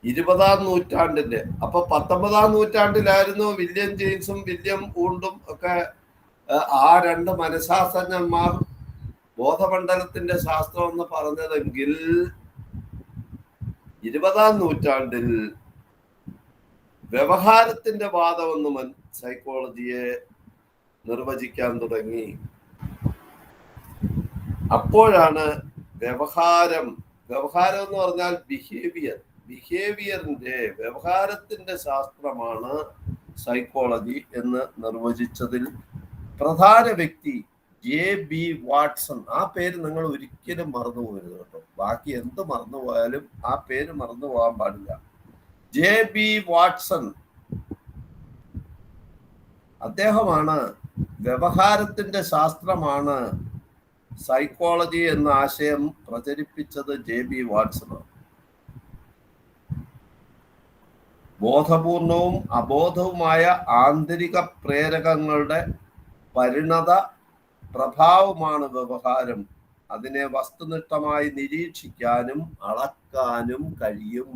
20-ാം നൂറ്റാണ്ടിന്റെ, അപ്പൊ 19-ാം നൂറ്റാണ്ടിലായിരുന്നു വില്യം ജെയിംസും വില്യം വൂണ്ടും ഒക്കെ ആ രണ്ട് മനഃശാസ്ത്രജ്ഞന്മാർ ബോധമണ്ഡലത്തിന്റെ ശാസ്ത്രം എന്ന് പറഞ്ഞതെങ്കിൽ 20-ാം നൂറ്റാണ്ടിൽ വ്യവഹാരത്തിന്റെ വാദമെന്ന് സൈക്കോളജിയെ നിർവചിക്കാൻ തുടങ്ങി. അപ്പോഴാണ് വ്യവഹാരം എന്ന് പറഞ്ഞാൽ ബിഹേവിയറിന്റെ വ്യവഹാരത്തിന്റെ ശാസ്ത്രമാണ് സൈക്കോളജി എന്ന് നിർവചിച്ചതിൽ പ്രധാന വ്യക്തി JB വാട്സൺ. ആ പേര് നിങ്ങൾ ഒരിക്കലും മറന്നുപോകരുത് കേട്ടോ. ബാക്കി എന്ത് മറന്നുപോയാലും ആ പേര് മറന്നു പോകാൻ പാടില്ല. JB വാട്സൺ അദ്ദേഹമാണ് വ്യവഹാരത്തിന്റെ ശാസ്ത്രമാണ് സൈക്കോളജി എന്ന ആശയം പ്രചരിപ്പിച്ചത്. JB വാട്സണാണ്. ബോധപൂർണവും അബോധവുമായ ആന്തരിക പ്രേരകങ്ങളുടെ പരിണത പ്രഭാവമാണ് വ്യവഹാരം. അതിനെ വസ്തുനിഷ്ഠമായി നിരീക്ഷിക്കാനും അളക്കാനും കഴിയും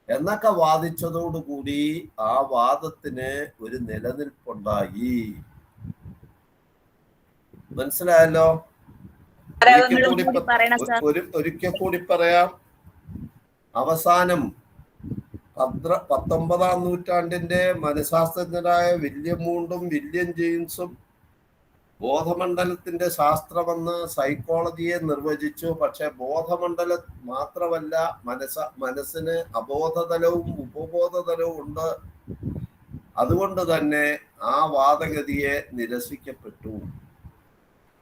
എന്നൊക്കെ വാദിച്ചതോടുകൂടി ആ വാദത്തിന് ഒരു നിലനിൽപ്പുണ്ടായി. മനസ്സിലായല്ലോ? ഒരിക്കൽ കൂടി പറയാം. അവസാനം 19-ാം നൂറ്റാണ്ടിന്റെ മനഃശാസ്ത്രജ്ഞരായ വില്യം വൂണ്ടും വില്യം ജെയിംസും ബോധമണ്ഡലത്തിന്റെ ശാസ്ത്രമെന്ന് സൈക്കോളജിയെ നിർവചിച്ചു. പക്ഷെ ബോധമണ്ഡലം മാത്രമല്ല, മനസ്സിന് അബോധതലവും ഉപബോധതലവും ഉണ്ട്. അതുകൊണ്ട് തന്നെ ആ വാദഗതിയെ നിരസിക്കപ്പെട്ടു.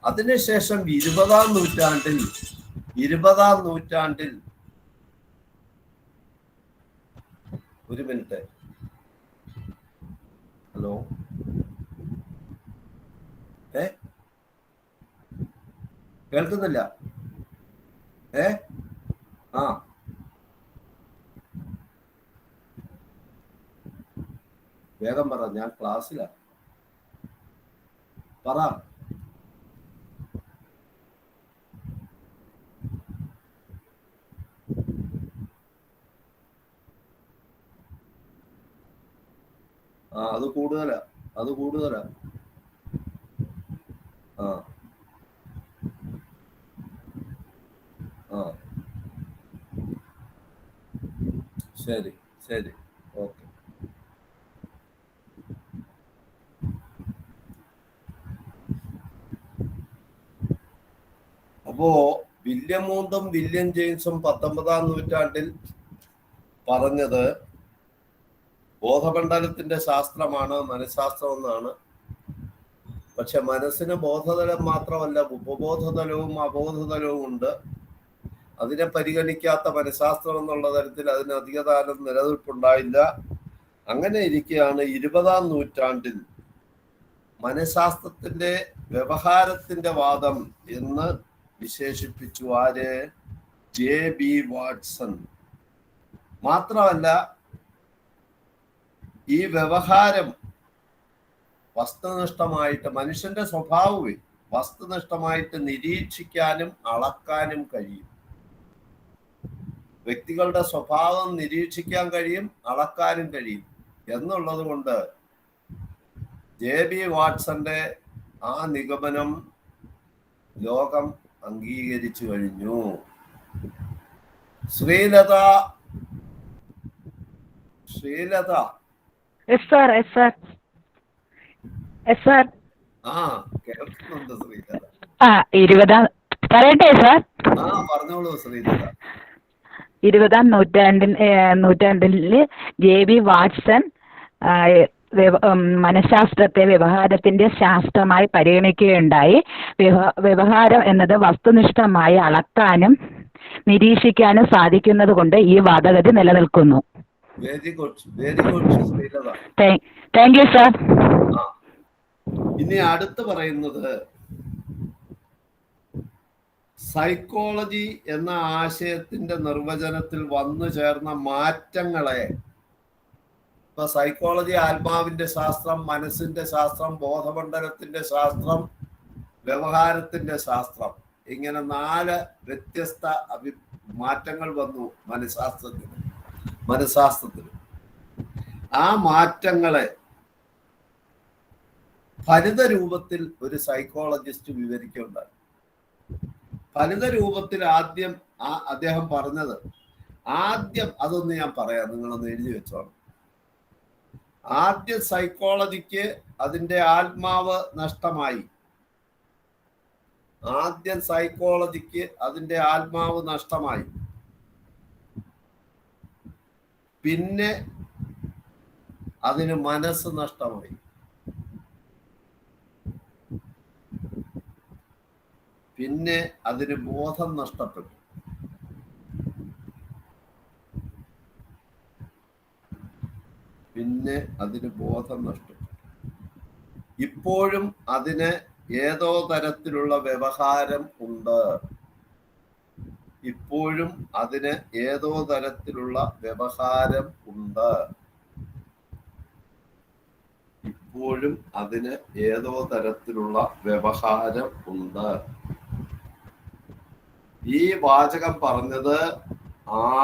അതിനുശേഷം 20-ാം നൂറ്റാണ്ടിൽ ഒരു മിനിറ്റ്. ഹലോ, കേൾക്കുന്നില്ല? ആ വേഗം പറ, ഞാൻ ക്ലാസ്സിലാ. പറ. അത് കൂടുതലാ. ആ ശരി, ഓക്കെ. അപ്പോ വില്യം വൂണ്ടും വില്യം ജെയിംസും 19-ാം നൂറ്റാണ്ടിൽ പറഞ്ഞത് ബോധമണ്ഡലത്തിന്റെ ശാസ്ത്രമാണ് മനഃശാസ്ത്രം എന്നാണ്. പക്ഷെ മനസ്സിന് ബോധതലം മാത്രമല്ല, ഉപബോധതലവും അബോധതലവും ഉണ്ട്. അതിനെ പരിഗണിക്കാത്ത മനഃശാസ്ത്രം എന്നുള്ള തരത്തിൽ അതിന് അധികകാലം നിലനിൽപ്പുണ്ടായില്ല. അങ്ങനെ ഇരിക്കെയാണ് 20-ാം നൂറ്റാണ്ടിൽ മനഃശാസ്ത്രത്തിന്റെ വ്യവഹാരത്തിന്റെ വാദം എന്ന് വിശേഷിപ്പിച്ചു. ആര്? JB Watson. മാത്രമല്ല, ഈ വ്യവഹാരം വസ്തുനിഷ്ഠമായിട്ട്, മനുഷ്യന്റെ സ്വഭാവമേ വസ്തുനിഷ്ഠമായിട്ട് നിരീക്ഷിക്കാനും അളക്കാനും കഴിയും. വ്യക്തികളുടെ സ്വഭാവം നിരീക്ഷിക്കാൻ കഴിയും, അളക്കാനും കഴിയും എന്നുള്ളത് കൊണ്ട് JB വാട്സന്റെ ആ നിഗമനം ലോകം അംഗീകരിച്ചു കഴിഞ്ഞു. ശ്രീലത കേൾക്കുന്നുണ്ട് ശ്രീലത? പറയട്ടെ സാർ. പറഞ്ഞോളൂ ശ്രീലത. 20-ാം നൂറ്റാണ്ടില് JB വാട്സൺ മനഃശാസ്ത്രത്തെ വ്യവഹാരത്തിന്റെ ശാസ്ത്രമായി പരിഗണിക്കുകയുണ്ടായി. വ്യവഹാരം എന്നത് വസ്തുനിഷ്ഠമായി അളക്കാനും നിരീക്ഷിക്കാനും സാധിക്കുന്നത് കൊണ്ട് ഈ വാദഗതി നിലനിൽക്കുന്നു. Very good Sreelatha. Thank you sir. ഇനി അടുത്ത് പറയുന്നത് സൈക്കോളജി എന്ന ആശയത്തിന്റെ നിർവചനത്തിൽ വന്നു ചേർന്ന മാറ്റങ്ങളെ. ഇപ്പൊ സൈക്കോളജി ആത്മാവിന്റെ ശാസ്ത്രം, മനസ്സിന്റെ ശാസ്ത്രം, ബോധമണ്ഡലത്തിന്റെ ശാസ്ത്രം, വ്യവഹാരത്തിന്റെ ശാസ്ത്രം, ഇങ്ങനെ 4 വ്യത്യസ്ത മാറ്റങ്ങൾ വന്നു മനഃശാസ്ത്രത്തിന്. ആ മാറ്റങ്ങളെ ഫലിത രൂപത്തിൽ ഒരു സൈക്കോളജിസ്റ്റ് വിവരിക്കുകയുണ്ടായി. ഫലിത രൂപത്തിൽ അദ്ദേഹം പറഞ്ഞത്, അതൊന്ന് ഞാൻ പറയാം, നിങ്ങളൊന്ന് എഴുതി വെച്ചോളാം. ആദ്യം സൈക്കോളജിക്ക് അതിൻ്റെ ആത്മാവ് നഷ്ടമായി. ആദ്യം സൈക്കോളജിക്ക് അതിന്റെ ആത്മാവ് നഷ്ടമായി, പിന്നെ അതിന് മനസ്സ് നഷ്ടമായി. പിന്നെ അതിന് ബോധം നഷ്ടപ്പെട്ടു. ഇപ്പോഴും അതിന് ഏതോ തരത്തിലുള്ള വ്യവഹാരം ഉണ്ട്. ഈ വാചകം പറഞ്ഞത്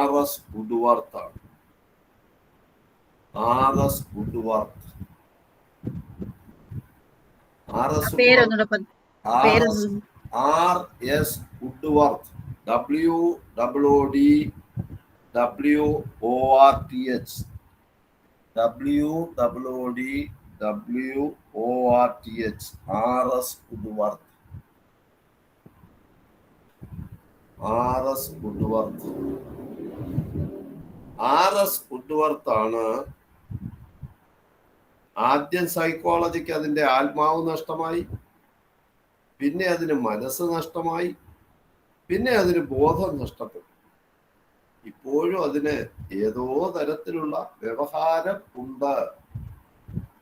R.S. വുഡ്വർത്ത് ആണ്. R.S. വുഡ്വർത്ത് ആണ്. ആദ്യം സൈക്കോളജിക്ക് അതിന്റെ ആത്മാവ് നഷ്ടമായി, പിന്നെ അതിന് മനസ്സ് നഷ്ടമായി, പിന്നെ അതിന് ബോധം നഷ്ടപ്പെട്ടു. ഇപ്പോഴും അതിന് ഏതോ തരത്തിലുള്ള വ്യവഹാരം ഉണ്ട്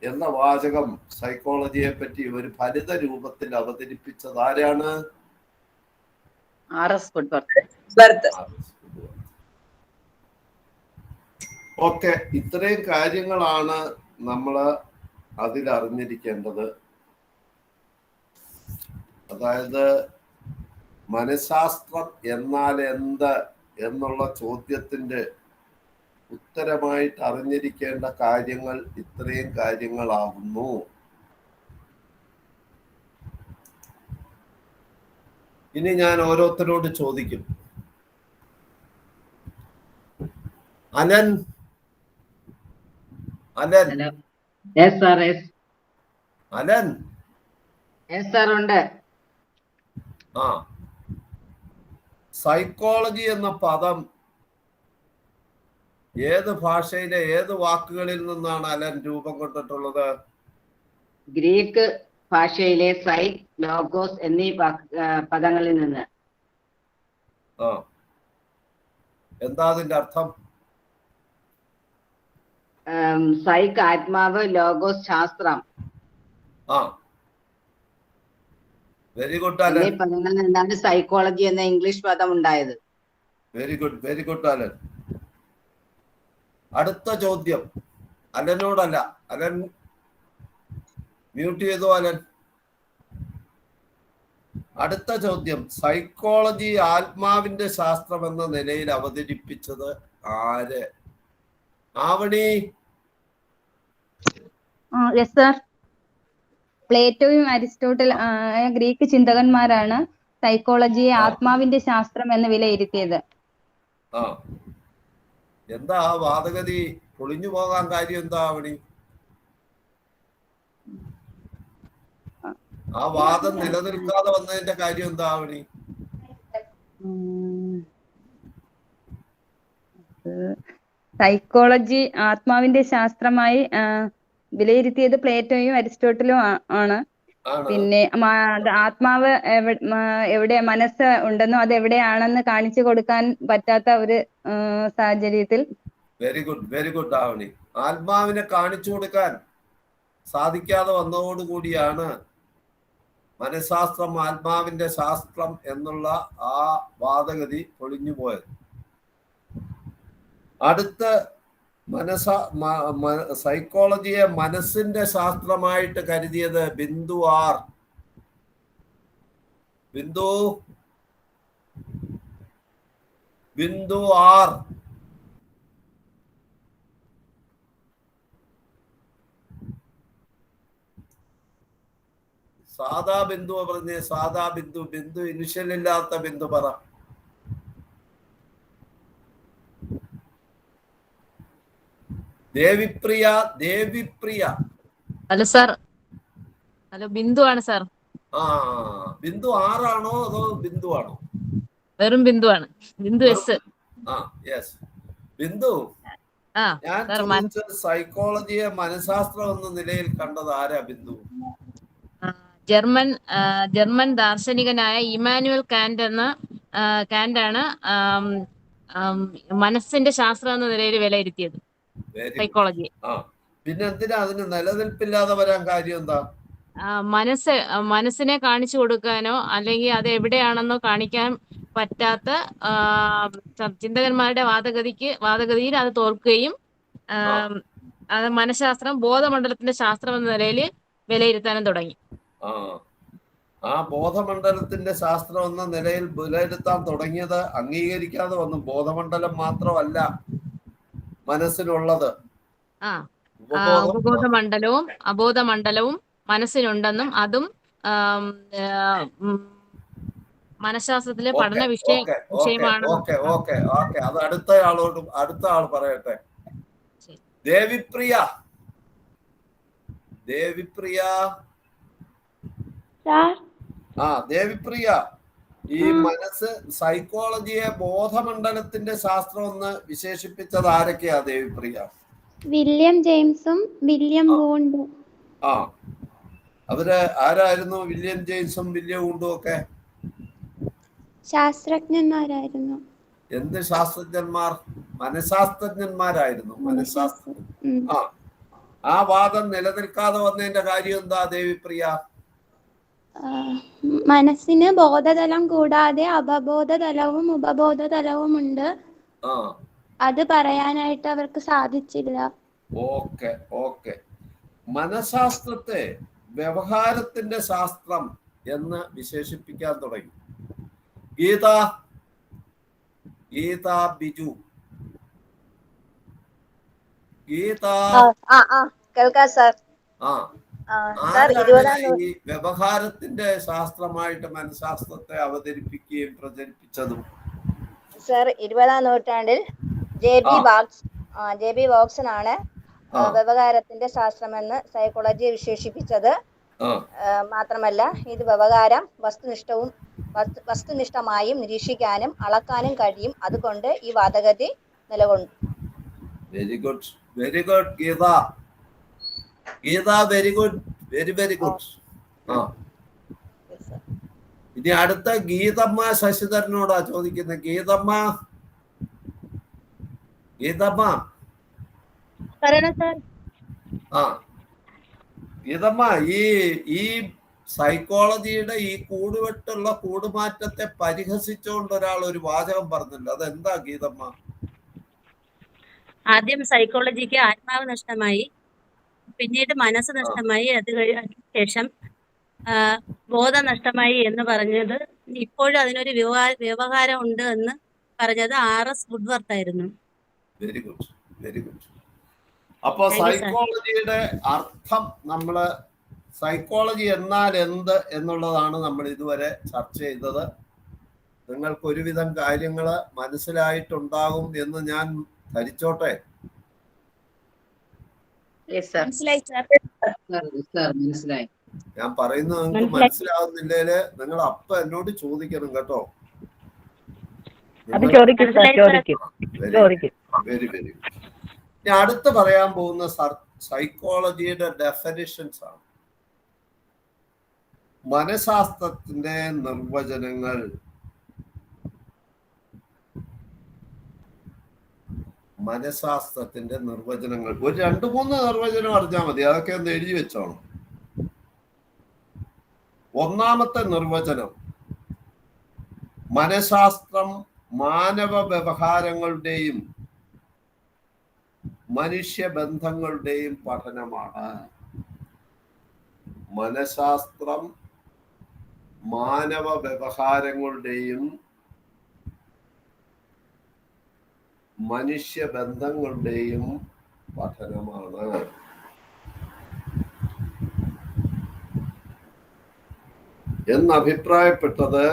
എന്ന വാചകം സൈക്കോളജിയെ പറ്റി ഒരു ഫലിത രൂപത്തിൽ അവതരിപ്പിച്ചത് ആരാണ്? R.S. വുഡ്വർത്ത്. ഓക്കെ, ഇത്രയും കാര്യങ്ങളാണ് നമ്മൾ അതിൽ അറിഞ്ഞിരിക്കേണ്ടത്. അതായത് മനഃശാസ്ത്രം എന്നാൽ എന്ത് എന്നുള്ള ചോദ്യത്തിന്റെ ഉത്തരമായിട്ട് അറിഞ്ഞിരിക്കേണ്ട കാര്യങ്ങൾ ഇത്രയും കാര്യങ്ങളാകുന്നു. ഇനി ഞാൻ ഓരോരുത്തരോട് ചോദിക്കും. അലൻ ഉണ്ട്. സൈക്കോളജി എന്ന പദം ഏത് ഭാഷയിലെ ഏത് വാക്കുകളിൽ നിന്നാണ് അലൻ രൂപം കൊണ്ടിട്ടുള്ളത്? ഗ്രീക്ക് ഭാഷയിലെ സൈക്, ലോഗോസ് എന്നീ പദങ്ങളിൽ നിന്ന്. എന്താ അതിന്റെ അർത്ഥം? സൈക് ആത്മാവ്, ലോഗോസ് ശാസ്ത്രം. Very good Alan. എന്നീ പദങ്ങളിൽ നിന്നാണ് സൈക്കോളജി എന്ന ഇംഗ്ലീഷ് പദം ഉണ്ടായത്. Very good Alan. അടുത്ത ചോദ്യം അലനോടല്ല. അലൻ മ്യൂട്ട് ചെയ്തോ അലൻ. അടുത്ത ചോദ്യം, സൈക്കോളജി ആത്മാവിന്റെ ശാസ്ത്രം എന്ന നിലയിൽ അവതരിപ്പിച്ചത് ആര്? ആവണി? Yes sir. പ്ലേറ്റോയും അരിസ്റ്റോട്ടിൽ ഗ്രീക്ക് ചിന്തകന്മാരാണ് സൈക്കോളജിയെ ആത്മാവിന്റെ ശാസ്ത്രം എന്ന് വിലയിരുത്തിയത്. എന്താ ആ വാദഗതി പൊളിഞ്ഞു പോകാൻ കാര്യം എന്താ ആവണി? ആ വാദം നിലനിൽക്കാതെ വന്നതിന്റെ കാര്യം എന്താ ആവണി? സൈക്കോളജി ആത്മാവിന്റെ ശാസ്ത്രമായി വിലയിരുത്തിയത് പ്ലേറ്റോയും അരിസ്റ്റോട്ടിലും ആണ്. പിന്നെ ആത്മാവ് എവിടെ മനസ്സ് ഉണ്ടെന്നോ അത് എവിടെയാണെന്ന് കാണിച്ചു കൊടുക്കാൻ പറ്റാത്ത ഒരു സാഹചര്യത്തിൽ. Very good Avani. ആത്മാവിനെ കാണിച്ചു കൊടുക്കാൻ സാധിക്കാതെ വന്നതോടുകൂടിയാണ് മനഃശാസ്ത്രം ആത്മാവിന്റെ ശാസ്ത്രം എന്നുള്ള ആ വാദഗതി പൊളിഞ്ഞു പോയത്. അടുത്ത സൈക്കോളജിയെ മനസ്സിന്റെ ശാസ്ത്രമായിട്ട് കരുതിയത് ബിന്ദു ആർ. ബിന്ദു ആർ. സാധാ ബിന്ദു പറഞ്ഞേ. സാധാ ബിന്ദു. ബിന്ദു ഇനിഷ്യൽ ഇല്ലാത്ത ബിന്ദു പറ. Devipriya. Hello sir. Hello Bindu ആണ് സാർ. ആ ബിന്ദു ആറാണോ അതോ ബിന്ദു ആണോ? വെറും ബിന്ദുവാണ്. ബിന്ദു എസ്. ആ യെസ് ബിന്ദു. ഞാൻ ചോദിച്ചത് സൈക്കോളജിയെ മനഃശാസ്ത്രം എന്ന നിലയിൽ കണ്ടത് ആരാ ബിന്ദു? ജർമ്മൻ ദാർശനികനായ ഇമാനുവൽ കാന്റാണ് മനസ്സിന്റെ ശാസ്ത്രം എന്ന നിലയിൽ വിലയിരുത്തിയത് സൈക്കോളജി. പിന്നെ എന്തിനാ അതിന് നിലനിൽപ്പില്ലാതെ വരാൻ കാര്യം എന്താ? മനസ്സിനെ കാണിച്ചു കൊടുക്കാനോ അല്ലെങ്കിൽ അത് എവിടെയാണെന്നോ കാണിക്കാൻ പറ്റാത്ത ചിന്തകന്മാരുടെ വാദഗതിയിൽ അത് തോൽക്കുകയും അത് മനഃശാസ്ത്രം ബോധമണ്ഡലത്തിന്റെ ശാസ്ത്രം എന്ന നിലയിൽ വിലയിരുത്താനും തുടങ്ങി. ആ ബോധമണ്ഡലത്തിന്റെ ശാസ്ത്രം എന്ന നിലയിൽ വിലയിരുത്താൻ തുടങ്ങിയത് അംഗീകരിക്കാതെ വന്നു. ബോധമണ്ഡലം മാത്രമല്ല മനസ്സിനുള്ളത്, ഉപബോധമണ്ഡലവും അബോധമണ്ഡലവും മനസ്സിനുണ്ടെന്നും അതും മനഃശാസ്ത്രത്തിലെ പഠന വിഷയമാണ്. അത് അടുത്ത ആൾ പറയട്ടെ. ദേവിപ്രിയ ദേവിപ്രിയ, ഈ മനസ്സ് സൈക്കോളജിയെ ബോധമണ്ഡലത്തിന്റെ ശാസ്ത്രം എന്ന് വിശേഷിപ്പിച്ചത് ആരൊക്കെയാ ദേവിപ്രിയ? വില്യം ജെയിംസും വില്യം വൂണ്ടും. അവര് ആരായിരുന്നു? വില്യം ജെയിംസും വില്യം വൂണ്ടും ഒക്കെ ശാസ്ത്രജ്ഞന്മാരായിരുന്നു. എന്ത് ശാസ്ത്രജ്ഞന്മാർ? മനഃശാസ്ത്രജ്ഞന്മാരായിരുന്നു. മനഃശാസ്ത്രം. ആ വാദം നിലനിൽക്കാതെ വന്നതിന്റെ കാര്യം എന്താ ദേവിപ്രിയ? മനസ്സിന് ബോധതലം കൂടാതെ അപബോധതലവും ഉപബോധതലവും ഉണ്ട്. അത് പറയാനായിട്ട് അവർക്ക് സാധിച്ചില്ല. ഓക്കെ മനഃശാസ്ത്രത്തെ വ്യവഹാരത്തിന്റെ ശാസ്ത്രം എന്ന് വിശേഷിപ്പിക്കാൻ തുടങ്ങി. ഗീത ബിജു. ഈ വ്യവഹാരത്തിന്റെ ശാസ്ത്രമായിട്ട് മനഃശാസ്ത്രത്തെ അവതരിപ്പിക്കുകയും പ്രചരിപ്പിച്ചതും? സർ, 20-ാം നൂറ്റാണ്ടിൽ ജെ ബി വോക്സൺ ആണ് വ്യവഹാരത്തിന്റെ ശാസ്ത്രമെന്ന് സൈക്കോളജിയെ വിശേഷിപ്പിച്ചത്. മാത്രമല്ല ഇത് വ്യവഹാരം വസ്തുനിഷ്ഠമായും നിരീക്ഷിക്കാനും അളക്കാനും കഴിയും. അതുകൊണ്ട് ഈ വാദഗതി നിലകൊണ്ടു. Very good Geetha, very good. ഇനി അടുത്ത ഗീതമ്മ ശശിധരനോടാ ചോദിക്കുന്നത്. ഗീതമ്മ ഗീതമ്മ, ഈ സൈക്കോളജിയുടെ ഈ കൂടുവെട്ടുള്ള കൂടുമാറ്റത്തെ പരിഹസിച്ചുകൊണ്ട് ഒരാൾ ഒരു വാചകം പറഞ്ഞല്ലോ, അതെന്താ ഗീതമ്മ? ആദ്യം സൈക്കോളജിക്ക് ആത്മാവ് നഷ്ടമായി, പിന്നീട് മനസ്സ് നഷ്ടമായി, അത് ശേഷം ബോധം നഷ്ടമായി എന്ന് പറഞ്ഞത് ഇപ്പോഴും അതിനൊരു വ്യവഹാരം ഉണ്ട് എന്ന് പറഞ്ഞത് R.S. വുഡ്വർത്ത് ആയിരുന്നു. Very good. അപ്പൊ സൈക്കോളജിയുടെ അർത്ഥം, നമ്മള് സൈക്കോളജി എന്നാൽ എന്ത് എന്നുള്ളതാണ് നമ്മൾ ഇതുവരെ ചർച്ച ചെയ്തത്. നിങ്ങൾക്ക് ഒരുവിധം കാര്യങ്ങൾ മനസ്സിലായിട്ടുണ്ടാകും എന്ന് ഞാൻ ധരിച്ചോട്ടെ. ഞാൻ പറയുന്നത് നിങ്ങൾക്ക് മനസ്സിലാവുന്നില്ലേല് നിങ്ങൾ അപ്പൊ എന്നോട് ചോദിക്കണം കേട്ടോ. വെരി ഞാൻ അടുത്ത് പറയാൻ പോകുന്ന സൈക്കോളജിയുടെ ഡെഫിനിഷൻസ് ആണ്. മനഃശാസ്ത്രത്തിന്റെ നിർവചനങ്ങൾ. മനഃശാസ്ത്രത്തിന്റെ നിർവചനങ്ങൾ ഒരു 2-3 നിർവചനം അറിഞ്ഞാൽ മതി. അതൊക്കെ ഒന്ന് എഴുതി വെച്ചോണം. ഒന്നാമത്തെ നിർവചനം, മനഃശാസ്ത്രം മാനവ വ്യവഹാരങ്ങളുടെയും മനുഷ്യബന്ധങ്ങളുടെയും പഠനമാണ്. മനഃശാസ്ത്രം മാനവ വ്യവഹാരങ്ങളുടെയും മനുഷ്യബന്ധങ്ങളുടെയും പഠനമാണ്. എന്നഭിപ്രായപ്പെട്ടത്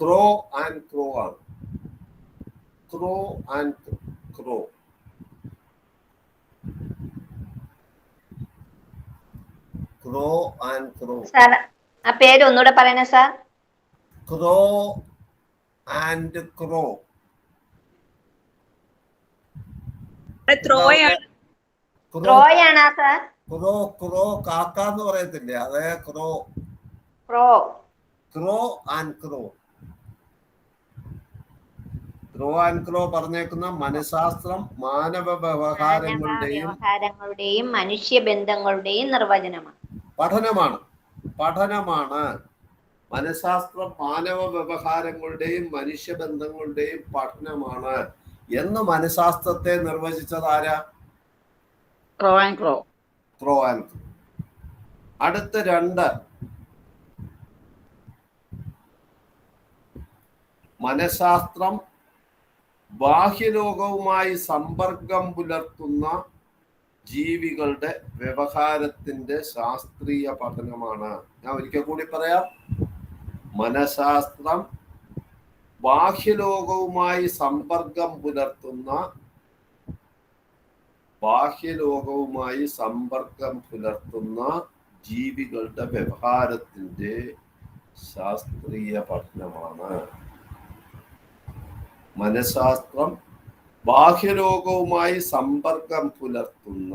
ക്രോ ആണ്. ക്രോ ആൻഡ് ക്രോ. സാർ ആ പേര് ഒന്നുകൂടെ പറയണേ സാർ. Crow and Crow. ക്രോയാണോ സാർ? ക്രോ ക്രോ കാക്ക എന്ന് പറയത്തില്ലേ, അതേ ക്രോ. ക്രോ. ക്രോ ആൻഡ് ക്രോ. ക്രോ ആൻഡ് ക്രോ പറഞ്ഞേക്കുന്ന മനഃശാസ്ത്രം മാനവ വ്യവഹാരങ്ങളുടെയും മനുഷ്യബന്ധങ്ങളുടെയും നിർവചനമാണ്, പഠനമാണ്. മനഃശാസ്ത്രം മാനവ വ്യവഹാരങ്ങളുടെയും മനുഷ്യബന്ധങ്ങളുടെയും പഠനമാണ് എന്ന് മനഃശാസ്ത്രത്തെ നിർവചിച്ചത് ആരാ? ക്രോ ആൻഡ് ക്രോ. ക്രോ ആൻഡ് ക്രോ. അടുത്ത 2, മനഃശാസ്ത്രം ബാഹ്യലോകവുമായി സമ്പർക്കം പുലർത്തുന്ന ജീവികളുടെ വ്യവഹാരത്തിന്റെ ശാസ്ത്രീയ പഠനമാണ്. ഞാൻ ഒരിക്കൽ കൂടി പറയാം. മനഃശാസ്ത്രം ബാഹ്യലോകവുമായി സമ്പർക്കം പുലർത്തുന്ന ജീവികളുടെ വ്യവഹാരത്തിന്റെ ശാസ്ത്രീയ പഠനമാണ്. മനഃശാസ്ത്രം ബാഹ്യലോകവുമായി സമ്പർക്കം പുലർത്തുന്ന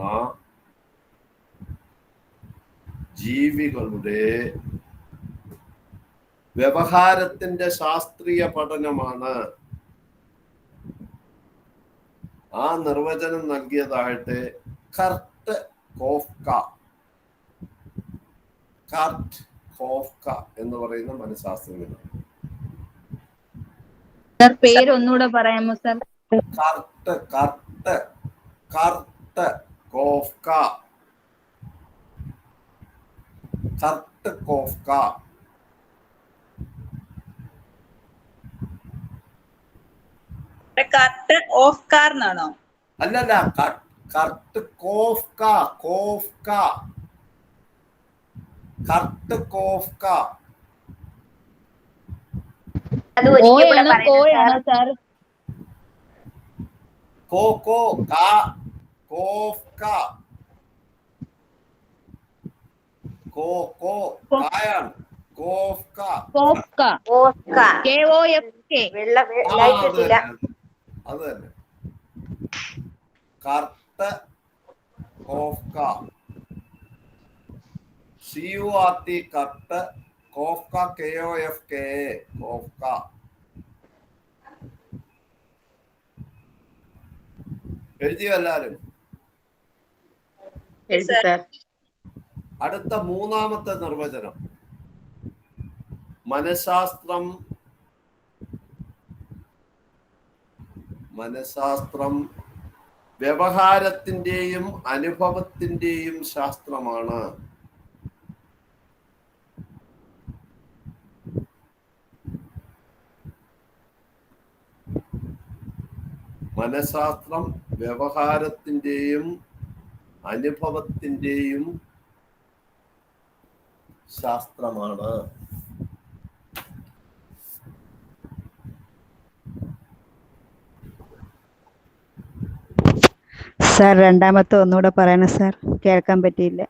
ജീവികളുടെ വ്യവഹാരത്തിന്റെ ശാസ്ത്രീയ പഠനമാണ്. ആ നിർവചനം നൽകിയതായിട്ട് കർട്ട് കോഫ്ക എന്ന് പറയുന്ന മനഃശാസ്ത്രജ്ഞനാണ്. പേര് ഒന്നുകൂടെ പറയാമോ sir? Kurt കോഫ്ക. Kurt of car എന്നാണോ? അല്ലല്ല, കർട്ട് കോഫ്ക. കർട്ട് കോഫ്ക. അത് തന്നെ. Kurt കോഫ്ക. CURT Kurt, Koffka KOFKA കോഫ്ക. എഴുതിയോ എല്ലാരും? അടുത്ത 3ാമത്തെ നിർവചനം. മനഃശാസ്ത്രം വ്യവഹാരത്തിന്റെയും അനുഭവത്തിന്റെയും ശാസ്ത്രമാണ്. മനഃശാസ്ത്രം വ്യവഹാരത്തിന്റെയും അനുഭവത്തിന്റെയും ശാസ്ത്രമാണ്. സാർ രണ്ടാമത്തെ ഒന്നുകൂടെ പറയണം സാർ, കേൾക്കാൻ പറ്റിയില്ല.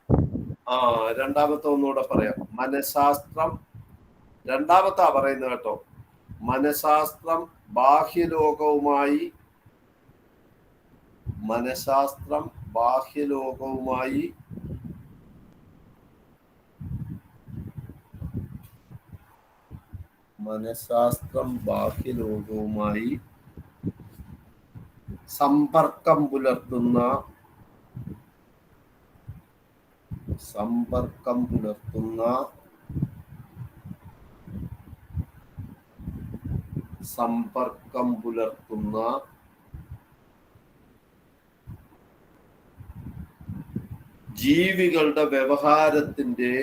രണ്ടാമത്തെ ഒന്നുകൂടെ പറയാം. മനഃശാസ്ത്രം രണ്ടാമത്താ പറയുന്നത് കേട്ടോ. മനഃശാസ്ത്രം ബാഹ്യലോകവുമായി സമ്പർക്കം പുലർത്തുന്ന ജീവികളുടെ വ്യവഹാരത്തിന്റെ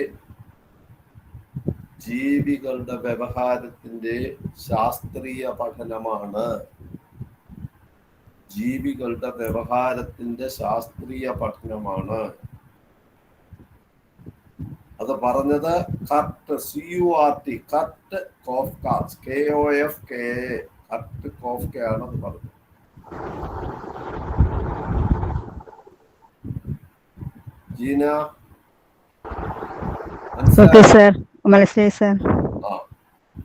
ശാസ്ത്രീയ പഠനമാണ്. അത് പറഞ്ഞത് Kurt CURT Kurt Koffka KOFKA Kurt കോഫ്കയാണ് അത് പറഞ്ഞത്. ജീന ഓക്കെ സർ, മനസ്സിലായി സർ.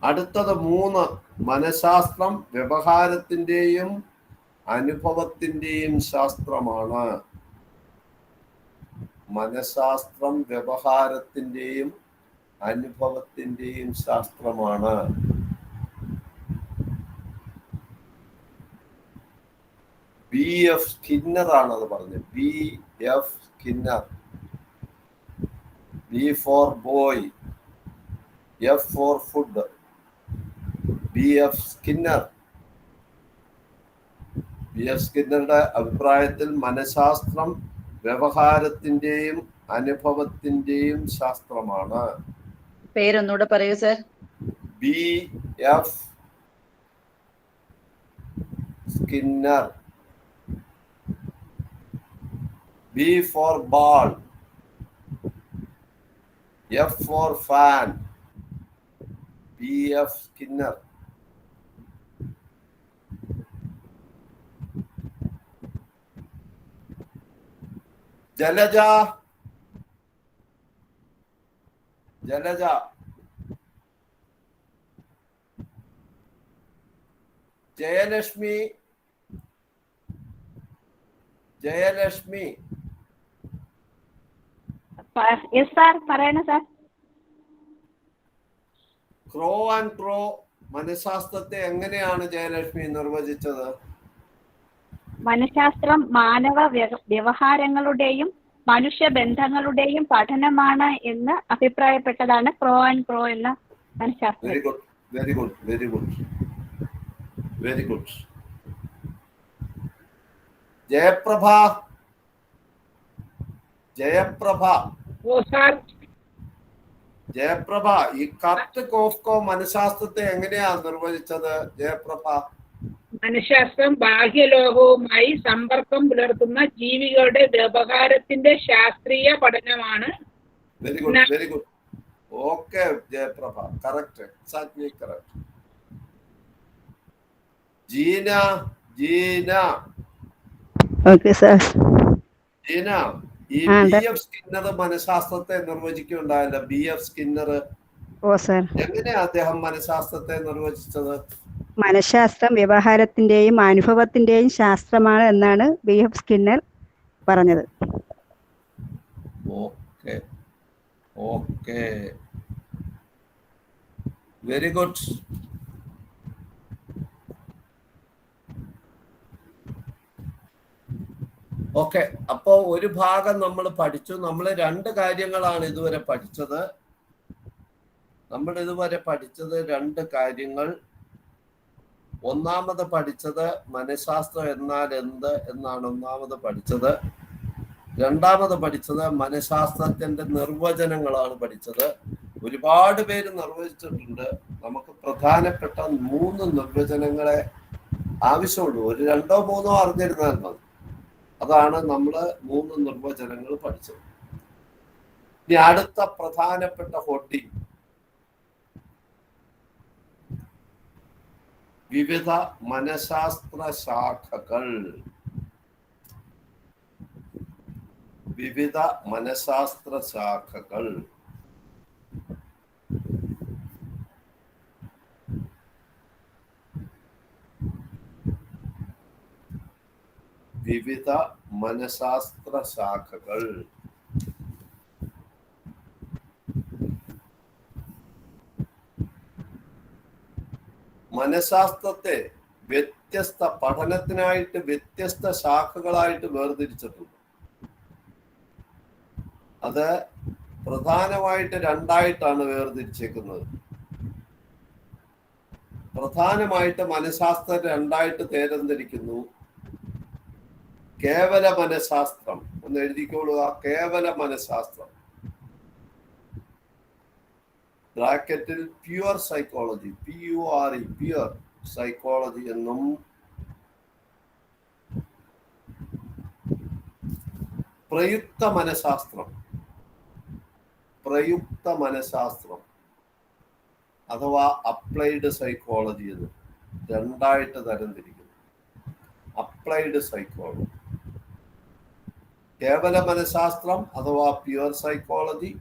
അടുത്തത് 3 മനഃശാസ്ത്രം വ്യവഹാരത്തിന്റെയും അനുഭവത്തിന്റെയും ശാസ്ത്രമാണ്. മനഃശാസ്ത്രം വ്യവഹാരത്തിന്റെയും അനുഭവത്തിന്റെയും ശാസ്ത്രമാണ്. B.F. സ്കിന്നർ ആണത് പറഞ്ഞത്. B.F. Skinner. B for boy, F for food. B.F. Skinner. B.F. സ്കിന്നറുടെ അഭിപ്രായത്തിൽ മനഃശാസ്ത്രം വ്യവഹാരത്തിന്റെയും അനുഭവത്തിന്റെയും ശാസ്ത്രമാണ്. പേരൊന്നുകൂടെ പറയൂ sir. B.F. Skinner. B for ball, F for fan. B.F. Skinner. Jalaja. Jayalakshmi. പറയണ സാർ. ക്രോ ആൻഡ് ക്രോ മനഃശാസ്ത്രത്തെ എങ്ങനെയാണ് ജയലക്ഷ്മി നിർവചിച്ചത്? മനഃശാസ്ത്രം മാനവ വ്യവഹാരങ്ങളുടെയും മനുഷ്യബന്ധങ്ങളുടെയും പഠനമാണ് എന്ന് അഭിപ്രായപ്പെട്ടതാണ് ക്രോ ആൻഡ് ക്രോ എന്ന മനഃശാസ്ത്രം. Very good. ജയപ്രഭ. ഈ കർട്ട് കോഫ്കോ മനഃശാസ്ത്രത്തെ എങ്ങനെയാ നിർവചിച്ചത് ജയപ്രഭ? മനഃശാസ്ത്രം ബാഹ്യലോകവുമായി സമ്പർക്കം പുലർത്തുന്ന ജീവികളുടെ വ്യവഹാരത്തിന്റെ ശാസ്ത്രീയ പഠനമാണ്. Very good. Okay Jayaprabha, correct, exactly correct. Jeena. Okay sir. Jeena, ഈ B.F. സ്കിന്നർ മനഃശാസ്ത്രത്തെ നിർവചിക്കുന്നുണ്ടായല്ലോ. B.F. സ്കിന്നർ എങ്ങനെയാ അദ്ദേഹം മനഃശാസ്ത്രത്തെ നിർവചിച്ചത്? മനഃശാസ്ത്രം വ്യവഹാരത്തിന്റെയും അനുഭവത്തിന്റെയും ശാസ്ത്രമാണ് എന്നാണ് B.F. സ്കിന്നർ പറഞ്ഞത്. Okay very good. ഓക്കെ, അപ്പോ ഒരു ഭാഗം നമ്മൾ പഠിച്ചു. നമ്മൾ 2 കാര്യങ്ങളാണ് ഇതുവരെ പഠിച്ചത്. 2 കാര്യങ്ങൾ. ഒന്നാമത് പഠിച്ചത് മനഃശാസ്ത്രം എന്നാൽ എന്ത് എന്നാണ് ഒന്നാമത് പഠിച്ചത്. രണ്ടാമത് പഠിച്ചത് മനഃശാസ്ത്രത്തിന്റെ നിർവചനങ്ങളാണ് പഠിച്ചത്. ഒരുപാട് പേര് നിർവചിച്ചിട്ടുണ്ട്. നമുക്ക് പ്രധാനപ്പെട്ട 3 നിർവചനങ്ങളെ ആവശ്യമുള്ളൂ. 2 or 3 അറിഞ്ഞിരുന്നാൽ മതി. അതാണ് നമ്മൾ 3 നിർവചനങ്ങൾ പഠിച്ചത്. ഇനി അടുത്ത പ്രധാനപ്പെട്ട ഹോട്ടിംഗ് വിവിധ മനഃശാസ്ത്ര ശാഖകൾ. വിവിധ മനഃശാസ്ത്ര ശാഖകൾ. മനഃശാസ്ത്രത്തെ പഠനത്തിനായിട്ട് വ്യത്യസ്ത ശാഖകളായിട്ട് വേർതിരിച്ചിട്ടുണ്ട്. അത് പ്രധാനമായിട്ട് 2ആയിട്ടാണ് വേർതിരിച്ചേക്കുന്നത്. പ്രധാനമായിട്ട് മനഃശാസ്ത്രം 2ആയിട്ട് തരംതിരിക്കുന്നു. കേവല മനഃശാസ്ത്രം ഒന്ന് എഴുതിക്കോളുക. കേവല മനഃശാസ്ത്രം ബ്രാക്കറ്റിൽ pure psychology, PURE pure psychology എന്നും പ്രയുക്ത മനഃശാസ്ത്രം അഥവാ അപ്ലൈഡ് സൈക്കോളജി എന്ന് 2ആയിട്ട് തരംതിരിക്കുന്നു. അപ്ലൈഡ് സൈക്കോളജി, കേവല മനഃശാസ്ത്രം അഥവാ പ്യുവർ സൈക്കോളജി,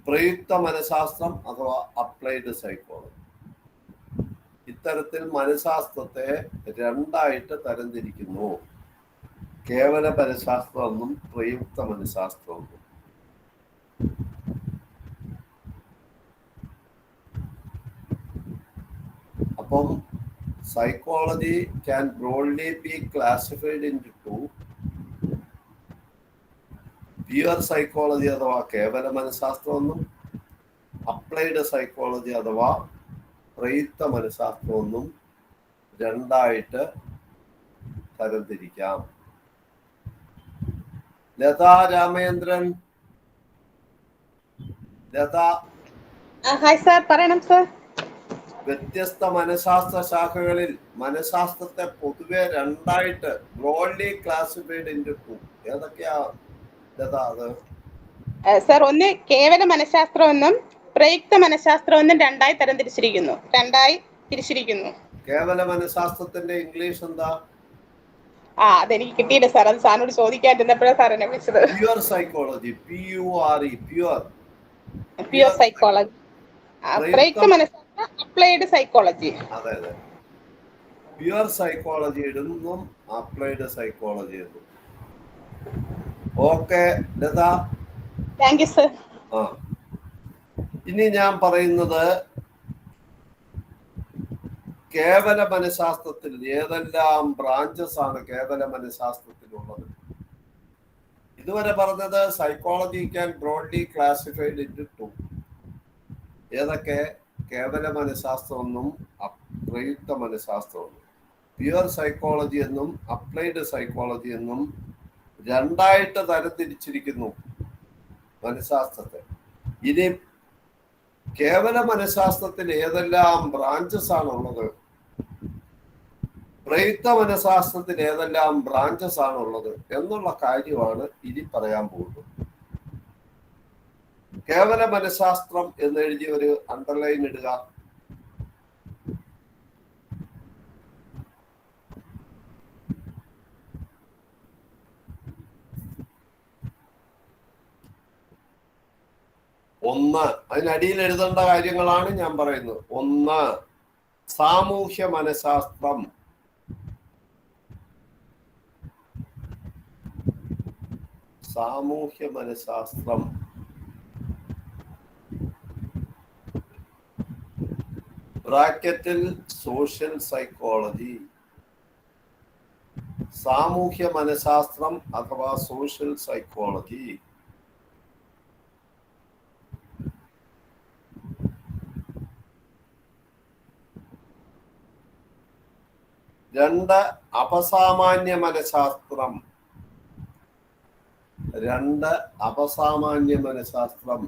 പ്രയുക്ത മനഃശാസ്ത്രം അഥവാ അപ്ലൈഡ് സൈക്കോളജി. ഇത്തരത്തിൽ മനഃശാസ്ത്രത്തെ രണ്ടായിട്ട് തരംതിരിക്കുന്നു. കേവല മനഃശാസ്ത്രം എന്നും പ്രയുക്ത മനഃശാസ്ത്രം എന്നും. അപ്പം psychology can broadly be classified into two: pure psychology അഥവാ കേവല മനഃശാസ്ത്രം എന്നും അപ്ലൈഡ് സൈക്കോളജി അഥവാ പ്രയുക്ത മനഃശാസ്ത്രം എന്നും രണ്ടായിട്ട് തരംതിരിക്കാം. ലതാ രാമേന്ദ്രൻ. ലത. ഹായ് സാർ, പറയണം സാർ. വ്യത്യസ്ത മനഃശാസ്ത്ര ശാഖകളിൽ മനഃശാസ്ത്രത്തെ പൊതുവെ രണ്ടായിട്ട് ബ്രോഡ്ലി ക്ലാസിഫൈഡ് ഇൻടു ടു. ഏതൊക്കെയാ ലതാ അത്? സാർ, ഒന്ന് കേവല മനഃശാസ്ത്രം എന്നും പ്രയുക്ത മനഃശാസ്ത്രം എന്നും രണ്ടായി തിരിച്ചിരിക്കുന്നു. കേവല മനഃശാസ്ത്രത്തിന്റെ ഇംഗ്ലീഷ് എന്താ? അതെനിക്ക് കിട്ടിയില്ല സാർ, അത് സാറിനോട് ചോദിക്കാതിരുന്നപ്പോഴാണ് സാർ എന്നെ വിളിച്ചത്. Pure psychology, PURE, pure psychology. പ്രയുക്ത മനഃശാസ്ത്രം അപ്ലൈഡ് സൈക്കോളജി. അതെ അതെ, പ്യുവർ സൈക്കോളജി ഇടുന്നും അപ്ലൈഡ് സൈക്കോളജി ഇടും. Okay Latha, thank you sir. ഇനി ഞാൻ പറയുന്നത് കേവല മനഃശാസ്ത്രത്തിൽ ഏതെല്ലാം ബ്രാഞ്ചസ് ആണ് കേവല മനഃശാസ്ത്രത്തിലുള്ളത്. ഇതുവരെ പറഞ്ഞത് psychology can broadly classified into two. ഏതൊക്കെ? കേവല മനഃശാസ്ത്രം എന്നും പ്രയുക്ത മനഃശാസ്ത്രം എന്നും. പ്യുവർ സൈക്കോളജി എന്നും അപ്ലൈഡ് സൈക്കോളജി എന്നും രണ്ടായിട്ട് തരംതിരിച്ചിരിക്കുന്നു മനഃശാസ്ത്രത്തെ. ഇനി കേവല മനഃശാസ്ത്രത്തിൽ ഏതെല്ലാം ബ്രാഞ്ചസ് ആണുള്ളത്, പ്രയുക്ത മനഃശാസ്ത്രത്തിൽ ഏതെല്ലാം ബ്രാഞ്ചസ് ആണുള്ളത് എന്നുള്ള കാര്യമാണ് ഇനി പറയാൻ പോകുന്നത്. കേവല മനഃശാസ്ത്രം എന്ന് എഴുതി ഒരു അണ്ടർലൈൻ ഇടുക. ഒന്ന്, അതിനടിയിൽ എഴുതേണ്ട കാര്യങ്ങളാണ് ഞാൻ പറയുന്നത്. ഒന്ന്, സാമൂഹ്യ മനഃശാസ്ത്രം. സാമൂഹ്യ മനഃശാസ്ത്രം. ബ്രാക്കറ്റിൽ സോഷ്യൽ സൈക്കോളജി. സാമൂഹ്യ മനഃശാസ്ത്രം അഥവാ സോഷ്യൽ സൈക്കോളജി. രണ്ട്, അപസാമാന്യ മനഃശാസ്ത്രം. രണ്ട്, അപസാമാന്യ മനഃശാസ്ത്രം.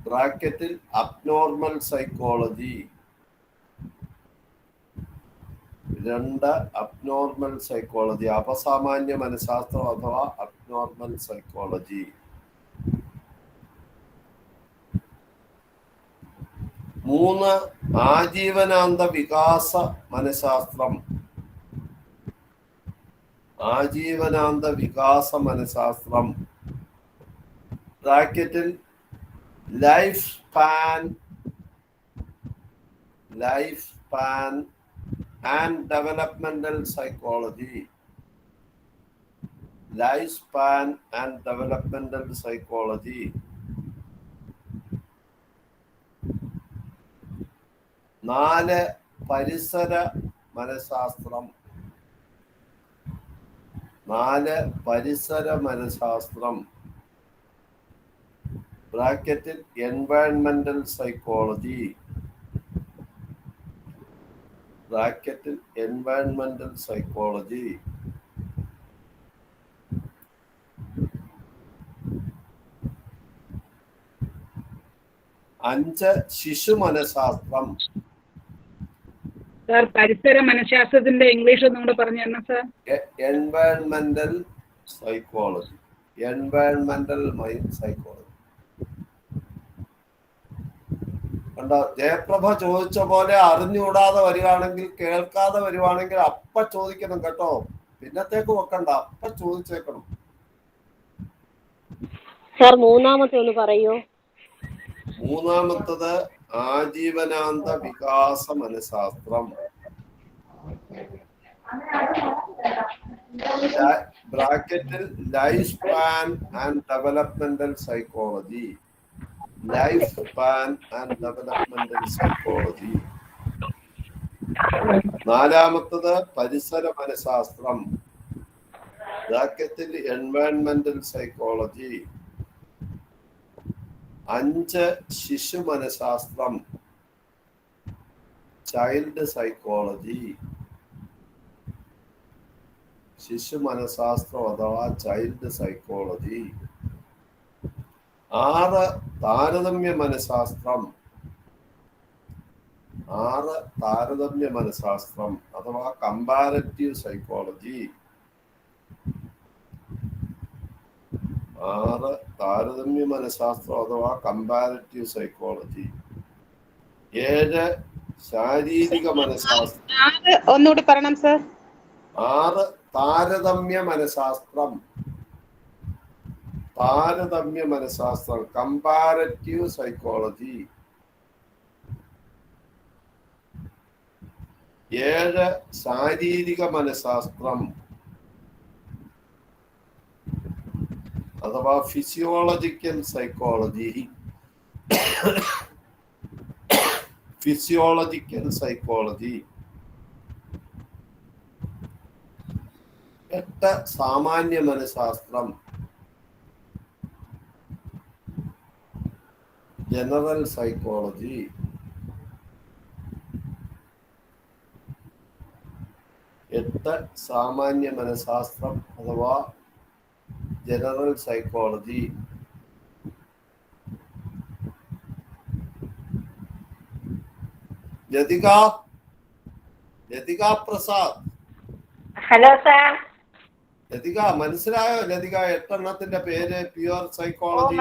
ബ്രാക്കറ്റിൽ അബ്നോർമൽ സൈക്കോളജി. രണ്ട്, അബ്നോർമൽ സൈക്കോളജി, അപസാമാന്യ മനഃശാസ്ത്രം അഥവാ അബ്നോർമൽ സൈക്കോളജി. മൂന്ന്, ആജീവനാന്ത വികാസ മനഃശാസ്ത്രം. ആജീവനാന്ത വികാസ മനഃശാസ്ത്രം. ബ്രാക്കറ്റിൽ life span and developmental psychology. Life span and developmental psychology. നാല്, പരിസര മനഃശാസ്ത്രം. നാല്, പരിസര മനഃശാസ്ത്രം. ബ്രാക്കറ്റിൽ എൻവയൺമെന്റൽ സൈക്കോളജി. ബ്രാക്കറ്റിൽ എൻവയൺമെന്റൽ സൈക്കോളജി. അഞ്ച്, ശിശു മനഃശാസ്ത്രം. സാർ, പരിസര മനഃശാസ്ത്രത്തിന്റെ ഇംഗ്ലീഷ് ഒന്നുകൂടെ പറഞ്ഞു തരണം സാർ. എൻവയൺമെന്റൽ സൈക്കോളജി. എൻവയൺമെന്റൽ mind psychology. കണ്ടോ, ജയപ്രഭ ചോദിച്ച പോലെ അറിഞ്ഞുകൂടാതെ വരികയാണെങ്കിൽ, കേൾക്കാതെ വരുവാണെങ്കിൽ അപ്പ ചോദിക്കണം കേട്ടോ. പിന്നത്തേക്ക് വെക്കണ്ട, അപ്പ ചോദിച്ചേക്കണം. സാർ മൂന്നാമത്തെ ഒന്ന് പറയോ? മൂന്നാമത്തത് ആജീവനാന്ത വികാസ മനഃശാസ്ത്രം. ബ്രാക്കറ്റിൽ life span and developmental psychology. Life span and developmental psychology. നാലാമത്തത് പരിസര മനഃശാസ്ത്രം. ബ്രാക്കറ്റിൽ എൻവയൺമെന്റൽ സൈക്കോളജി. 5 ശിശു മനഃശാസ്ത്രം, ചൈൽഡ് സൈക്കോളജി. ശിശു മനഃശാസ്ത്രം അഥവാ ചൈൽഡ് സൈക്കോളജി. 6 താരതമ്യ മനഃശാസ്ത്രം. 6 താരതമ്യ മനഃശാസ്ത്രം അഥവാ കമ്പാരറ്റീവ് സൈക്കോളജി. 6 താരതമ്യ മനഃശാസ്ത്രം അഥവാ കമ്പാരറ്റീവ് സൈക്കോളജി. 7 ശാരീരിക മനഃശാസ്ത്രം. ഒന്നുകൂടി പറയണം സർ. 6 താരതമ്യ മനഃശാസ്ത്രം. താരതമ്യ മനഃശാസ്ത്രം കമ്പാരറ്റീവ് സൈക്കോളജി. 7 ശാരീരിക മനഃശാസ്ത്രം അഥവാ ഫിസിയോളജിക്കൽ സൈക്കോളജി. Physiological psychology. 8 സാമാന്യ മനഃശാസ്ത്രം. General psychology. 8 സാമാന്യ മനഃശാസ്ത്രം അഥവാ general psychology. Lathika Prasad. Hello sir. Lathika മനസ്സിലായോ? ലതിക 8 എണ്ണത്തിന്റെ പേര് പ്യുവർ സൈക്കോളജി.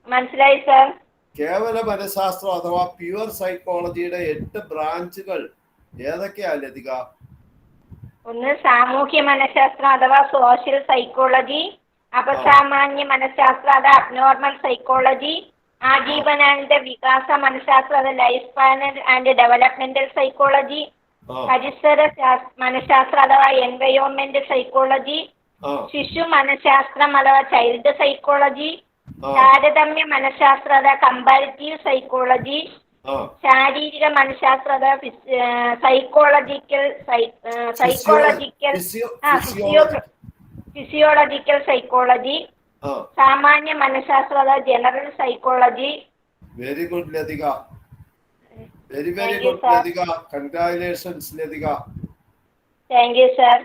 മനസ്സിലായി സാർ. കേവല മനഃശാസ്ത്രം അഥവാ പ്യുവർ സൈക്കോളജിയുടെ 8 ബ്രാഞ്ചുകൾ ഏതൊക്കെയാ ലതിക? ഒന്ന് സാമൂഹ്യ മനഃശാസ്ത്രം അഥവാ സോഷ്യൽ സൈക്കോളജി. അപസാമാന്യ മനഃശാസ്ത്രം അത് അബ്നോർമൽ സൈക്കോളജി. ആജീവനാന്ത വികാസ മനഃശാസ്ത്രം അത് life span and developmental psychology. പരിസര മനഃശാസ്ത്രം അഥവാ എൻവയോൺമെന്റ് സൈക്കോളജി. ശിശു മനഃശാസ്ത്രം അഥവാ ചൈൽഡ് സൈക്കോളജി. താരതമ്യ മനഃശാസ്ത്രം അഥവാ കമ്പാരിറ്റീവ് സൈക്കോളജി. ശാരീരിക മനഃശാസ്ത്രം അഥവാ ഫിസിയോളജിക്കൽ സൈക്കോളജി. സാമാന്യ മനഃശാസ്ത്രം അഥവാ general psychology. Very good Lathika. Very good Lathika. Congratulations Lathika. Thank you sir.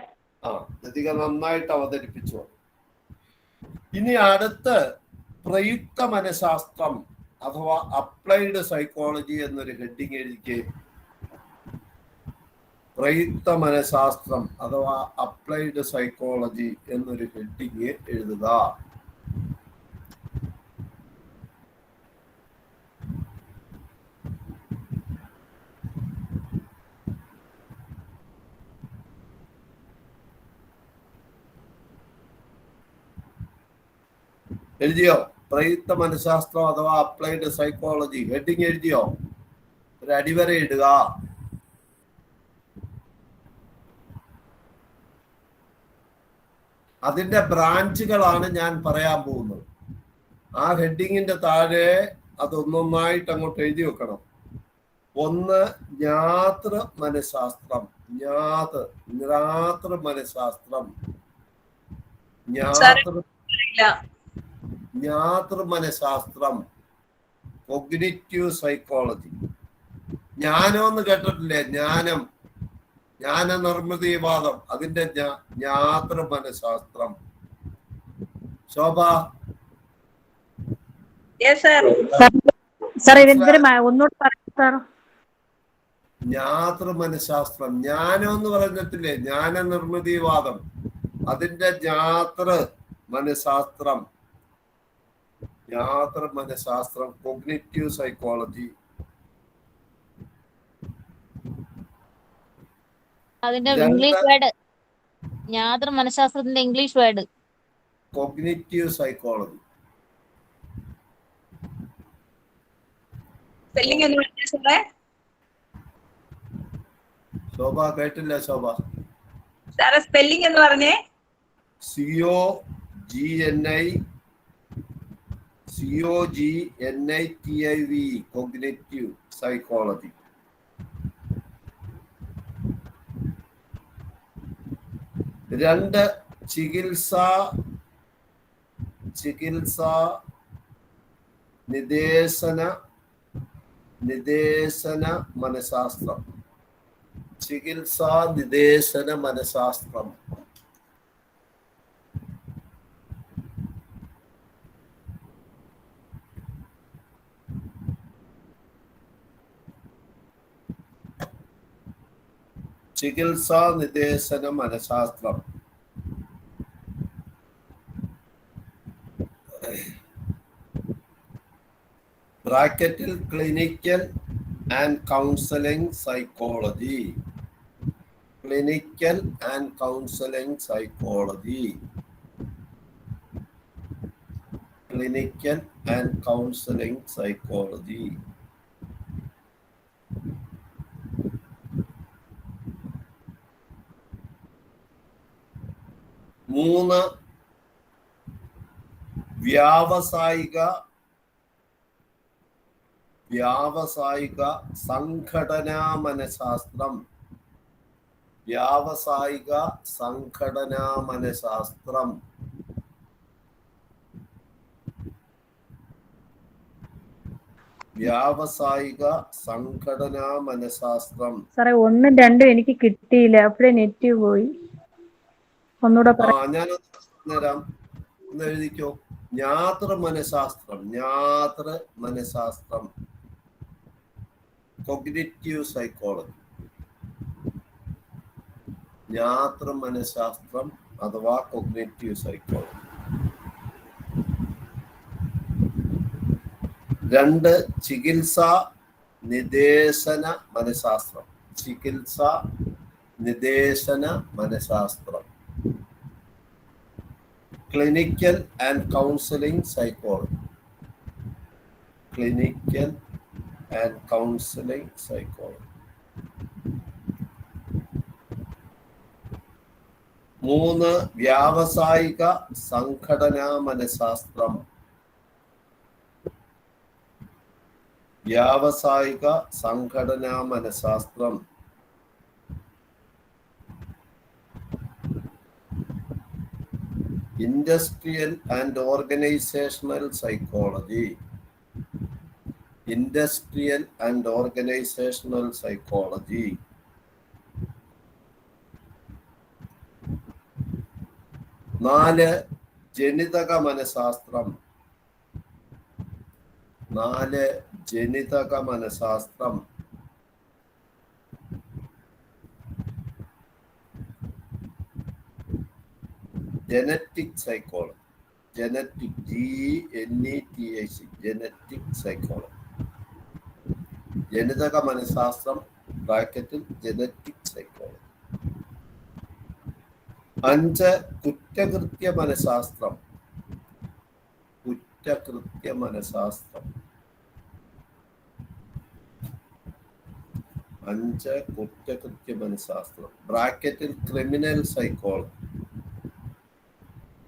Lathika നന്നായിട്ട് അവതരിപ്പിച്ചു. ഇനി അടുത്ത് പ്രയുക്ത മനഃശാസ്ത്രം അഥവാ അപ്ലൈഡ് സൈക്കോളജി എന്നൊരു ഹെഡിങ് എഴുതിക്കേ. പ്രയുക്ത മനഃശാസ്ത്രം അഥവാ അപ്ലൈഡ് സൈക്കോളജി എന്നൊരു ഹെഡിങ് എഴുതുക. എഴുതിയോ? പ്രയുക്ത മനഃശാസ്ത്രം അഥവാ അപ്ലൈഡ് സൈക്കോളജി ഹെഡിങ് എഴുതിയോ? ഒരു അടിവര ഇടുക. അതിന്റെ ബ്രാഞ്ചുകളാണ് ഞാൻ പറയാൻ പോകുന്നത്. ആ ഹെഡിങ്ങിന്റെ താഴെ അതൊന്നൊന്നായിട്ട് അങ്ങോട്ട് എഴുതി വെക്കണം. 1 ജ്ഞാതൃ മനഃശാസ്ത്രം. ജ്ഞാതൃ മനഃശാസ്ത്രം. ജ്ഞാതൃ മനഃശാസ്ത്രം. Cognitive psychology. ജ്ഞാനമെന്ന് കേട്ടിട്ടില്ലേ? ജ്ഞാന നിർമ്മിതിവാദം. അതിന്റെ ജ്ഞാതൃ മനഃശാസ്ത്രം. ശോഭ. ജ്ഞാതൃ മനഃശാസ്ത്രം. ജ്ഞാനം എന്ന് പറഞ്ഞിട്ടില്ലേ? ജ്ഞാന നിർമ്മിതിവാദം. അതിന്റെ ജ്ഞാതൃ മനഃശാസ്ത്രം. Cognitive psychology. അതിന്റെ ഇംഗ്ലീഷ് വേർഡ് ജ്ഞാതൃ മനഃശാസ്ത്രത്തിന്റെ English word cognitive psychology. Spelling എന്ന് പറഞ്ഞ സാറേ? ശോഭ കേട്ടില്ല ശോഭ. സാറേ സ്പെല്ലിംഗ് എന്ന് പറഞ്ഞേ? COGNITIV cognitive psychology. രണ്ട് ചികിത്സ നിദേശന മനഃശാസ്ത്രം. ചികിത്സാ നിദേശന മനഃശാസ്ത്രം. ചികിത്സാ നിദേശന മനഃശാസ്ത്രം. ബ്രാക്കറ്റിൽ clinical and counselling psychology. Clinical and counselling psychology. Clinical and counselling psychology. മൂന്ന് വ്യാവസായിക സംഘടനാ മനഃശാസ്ത്രം. വ്യാവസായിക സംഘടനാ മനഃശാസ്ത്രം. വ്യാവസായിക സംഘടനാ മനഃശാസ്ത്രം. സാറേ 1ഉം 2ഉം എനിക്ക് കിട്ടിയില്ല, അപ്പോഴേ നെറ്റ് പോയി. ഒന്നുകൂടെ ഞാനൊന്ന് തരാം, ഒന്ന് എഴുതിക്കോ. ജ്ഞാതൃ മനഃശാസ്ത്രം. Cognitive psychology. ജ്ഞാതൃ മനഃശാസ്ത്രം അഥവാ കോഗ്നിറ്റീവ് സൈക്കോളജി. രണ്ട് ചികിത്സാ നിദേശന മനഃശാസ്ത്രം. ചികിത്സാ നിദേശന മനഃശാസ്ത്രം. Clinical and counselling psychology. Clinical and counselling psychology. മൂന്ന് വ്യാവസായിക സംഘടനാ മനഃശാസ്ത്രം. വ്യാവസായിക സംഘടനാ മനഃശാസ്ത്രം. Industrial and organisational psychology. Industrial and organisational psychology. നാല് ജനിതക മനഃശാസ്ത്രം. ജനിതക മനഃശാസ്ത്രം. Genetic psychology. Genetic GENETIC genetic psychology. ജനിതക മനഃശാസ്ത്രം ബ്രാക്കറ്റിൽ ജനറ്റിക് സൈക്കോളജി. 5 കുറ്റകൃത്യ മനഃശാസ്ത്രം. കുറ്റകൃത്യ മനഃശാസ്ത്രം. 5 കുറ്റകൃത്യ മനഃശാസ്ത്രം ബ്രാക്കറ്റിൽ ക്രിമിനൽ സൈക്കോളജി.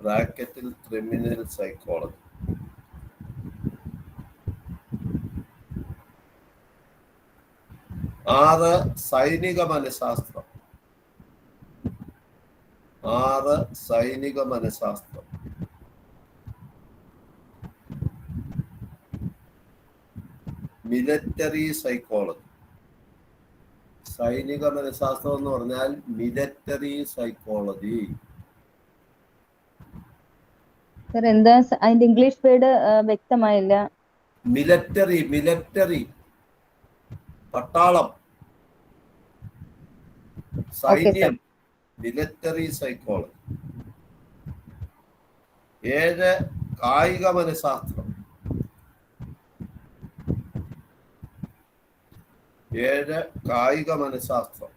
ബ്രാക്കറ്റിൽ ക്രിമിനൽ സൈക്കോളജി. 6 സൈനിക മനഃശാസ്ത്രം. 6 സൈനിക മനഃശാസ്ത്രം. Military psychology. സൈനിക മനഃശാസ്ത്രം എന്ന് പറഞ്ഞാൽ മിലിറ്ററി സൈക്കോളജി. സാർ എന്താ അതിന്റെ ഇംഗ്ലീഷ് വേർഡ് വ്യക്തമായില്ല. മിലിറ്ററി പട്ടാളം, സൈന്യം. Military psychology. 7 കായിക മനഃശാസ്ത്രം. 7 കായിക മനഃശാസ്ത്രം.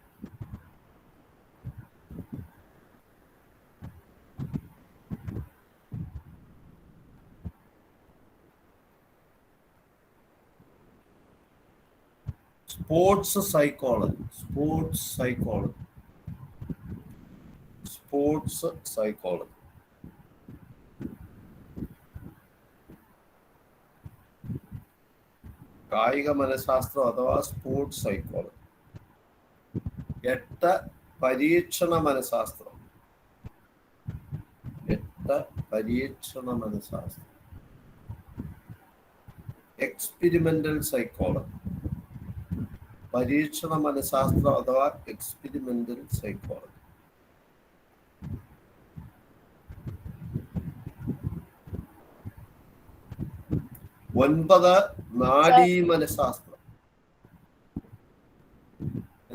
Sports psychology. Sports psychology. Sports psychology. കായിക മനഃശാസ്ത്രം അഥവാ സ്പോർട്സ് സൈക്കോളജി. 8 പരീക്ഷണ മനഃശാസ്ത്രം. 8 പരീക്ഷണ മനഃശാസ്ത്രം. Experimental psychology. പരീക്ഷണ മനഃശാസ്ത്രം അഥവാ എക്സ്പെരിമെന്റൽ സൈക്കോളജി. 9 നാഡീ മനഃശാസ്ത്രം.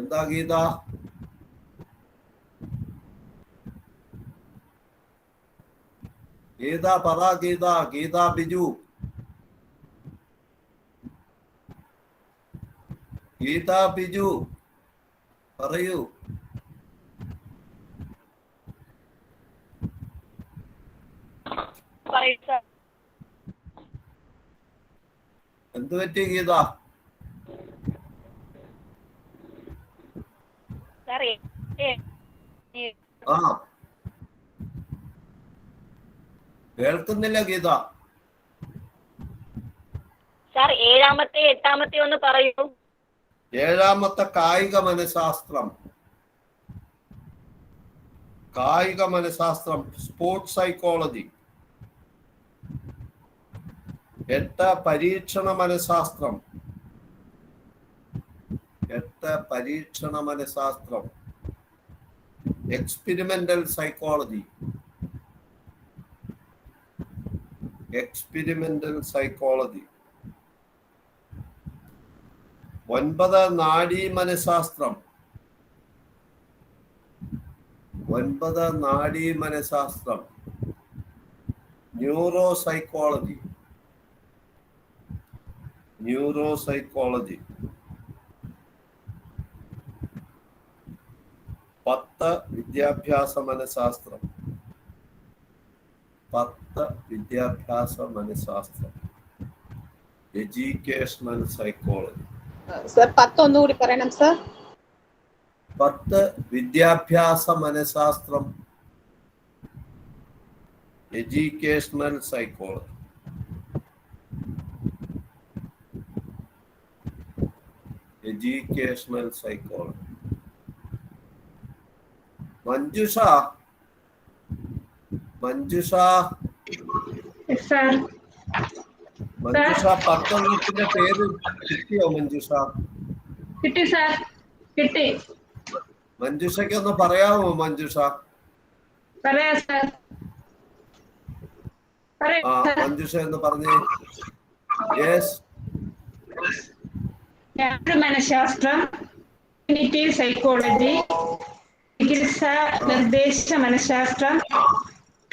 എന്താ ഗീത? ഗീത പറ. ഗീത, ഗീത ബിജു. ഗീത ബിജു പറയൂ. എന്ത് പറ്റി ഗീത? ആ കേൾക്കുന്നില്ല ഗീത. സാർ 7-മത്തെ 8-മത്തെ ഒന്ന് പറയൂ. 7-മത്തെ കായിക മനഃശാസ്ത്രം. കായിക മനഃശാസ്ത്രം സ്പോർട്സ് സൈക്കോളജി. 8 പരീക്ഷണ മനഃശാസ്ത്രം. 8 പരീക്ഷണ മനഃശാസ്ത്രം എക്സ്പെരിമെന്റൽ സൈക്കോളജി. Experimental psychology. 9 നാഡീ മനഃശാസ്ത്രം. 9 നാഡീ മനഃശാസ്ത്രം ന്യൂറോ സൈക്കോളജി. Neuro psychology. 10 വിദ്യാഭ്യാസ മനഃശാസ്ത്രം. 10 വിദ്യാഭ്യാസ മനഃശാസ്ത്രം എഡ്യൂക്കേഷണൽ സൈക്കോളജി. സർ 10 ഒന്നുകൂടി പറയണം സർ. 10 വിദ്യാഭ്യാസ മനഃശാസ്ത്രം educational psychology. Educational psychology. Manjusha. Manjusha. Manjusha 10 ഗ്രൂപ്പിന്റെ പേര് കിട്ടിയോ മഞ്ജുഷ? കിട്ടി സാർ, കിട്ടി. മഞ്ജുഷയ്ക്ക് ഒന്ന് പറയാമോ മഞ്ജുഷ? പറയാം സാർ. ആ മഞ്ജുഷ എന്ന് പറഞ്ഞേ. യെസ്. മനഃശാസ്ത്രം, കോഗ്നിറ്റീവ് സൈക്കോളജി, ചികിത്സ നിർദ്ദേശ മനഃശാസ്ത്രം,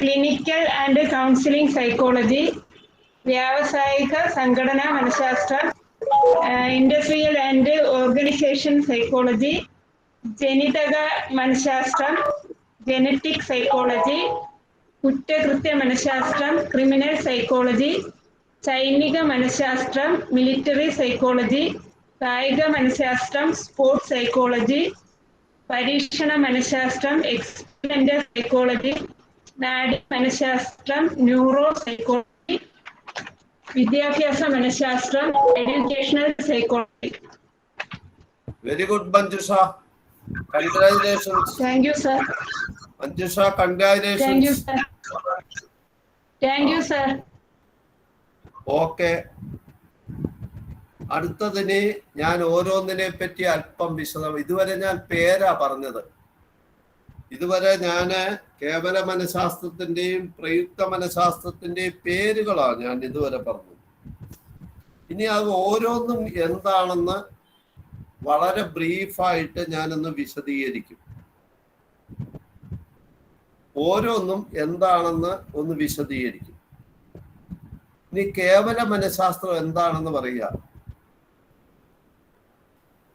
ക്ലിനിക്കൽ ആൻഡ് കൗൺസിലിംഗ് സൈക്കോളജി, വ്യാവസായിക സംഘടനാ മനഃശാസ്ത്രം, ഇൻഡസ്ട്രിയൽ ആൻഡ് ഓർഗനൈസേഷൻ സൈക്കോളജി, ജനിതക മനഃശാസ്ത്രം, ജനറ്റിക് സൈക്കോളജി, കുറ്റകൃത്യ മനഃശാസ്ത്രം, ക്രിമിനൽ സൈക്കോളജി, സൈനിക മനഃശാസ്ത്രം, മിലിറ്ററി സൈക്കോളജി, കായിക മനഃശാസ്ത്രം, സ്പോർട്സ് സൈക്കോളജി, പരീക്ഷണ മനഃശാസ്ത്രം, എക്സ്പെരിമെന്റൽ സൈക്കോളജി, നാഡി മനഃശാസ്ത്രം, ന്യൂറോ സൈക്കോളജി, വിദ്യാഭ്യാസ മനഃശാസ്ത്രം, educational psychology. Very good Manjusha. Congratulations. Thank you sir. Manjusha congratulations. Thank you sir. Thank you sir. Okay. അടുത്തതിന് ഞാൻ ഓരോന്നിനെ പറ്റി അല്പം വിശദം. ഇതുവരെ ഞാൻ പേരാ പറഞ്ഞത്. ഇതുവരെ ഞാൻ കേവല മനഃശാസ്ത്രത്തിന്റെയും പ്രയുക്ത മനഃശാസ്ത്രത്തിന്റെയും പേരുകളാണ് ഞാൻ ഇതുവരെ പറഞ്ഞത്. ഇനി അത് ഓരോന്നും എന്താണെന്ന് വളരെ ബ്രീഫായിട്ട് ഞാനൊന്ന് വിശദീകരിക്കും. ഓരോന്നും എന്താണെന്ന് ഒന്ന് വിശദീകരിക്കും. ഇനി കേവല മനഃശാസ്ത്രം എന്താണെന്ന് പറയുക.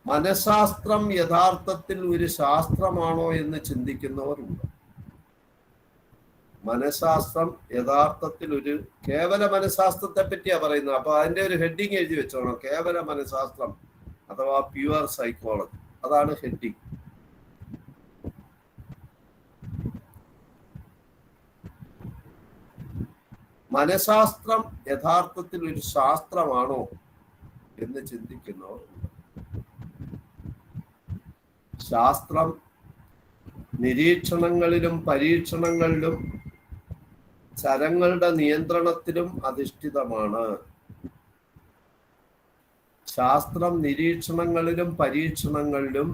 മനഃശാസ്ത്രം യഥാർത്ഥത്തിൽ ഒരു ശാസ്ത്രമാണോ എന്ന് ചിന്തിക്കുന്നവരുണ്ട്. മനഃശാസ്ത്രം യഥാർത്ഥത്തിൽ ഒരു കേവല മനഃശാസ്ത്രത്തെ പറ്റിയാ പറയുന്നത്. അപ്പൊ അതിന്റെ ഒരു ഹെഡിങ് എഴുതി വെച്ചോണം. കേവല മനഃശാസ്ത്രം അഥവാ പ്യുവർ സൈക്കോളജി. അതാണ് ഹെഡിങ്. മനഃശാസ്ത്രം യഥാർത്ഥത്തിൽ ഒരു ശാസ്ത്രമാണോ എന്ന് ചിന്തിക്കുന്നവർ. ശാസ്ത്രം നിരീക്ഷണങ്ങളിലും പരീക്ഷണങ്ങളിലും ചരങ്ങളുടെ നിയന്ത്രണത്തിലും അധിഷ്ഠിതമാണ്. ശാസ്ത്രം നിരീക്ഷണങ്ങളിലും പരീക്ഷണങ്ങളിലും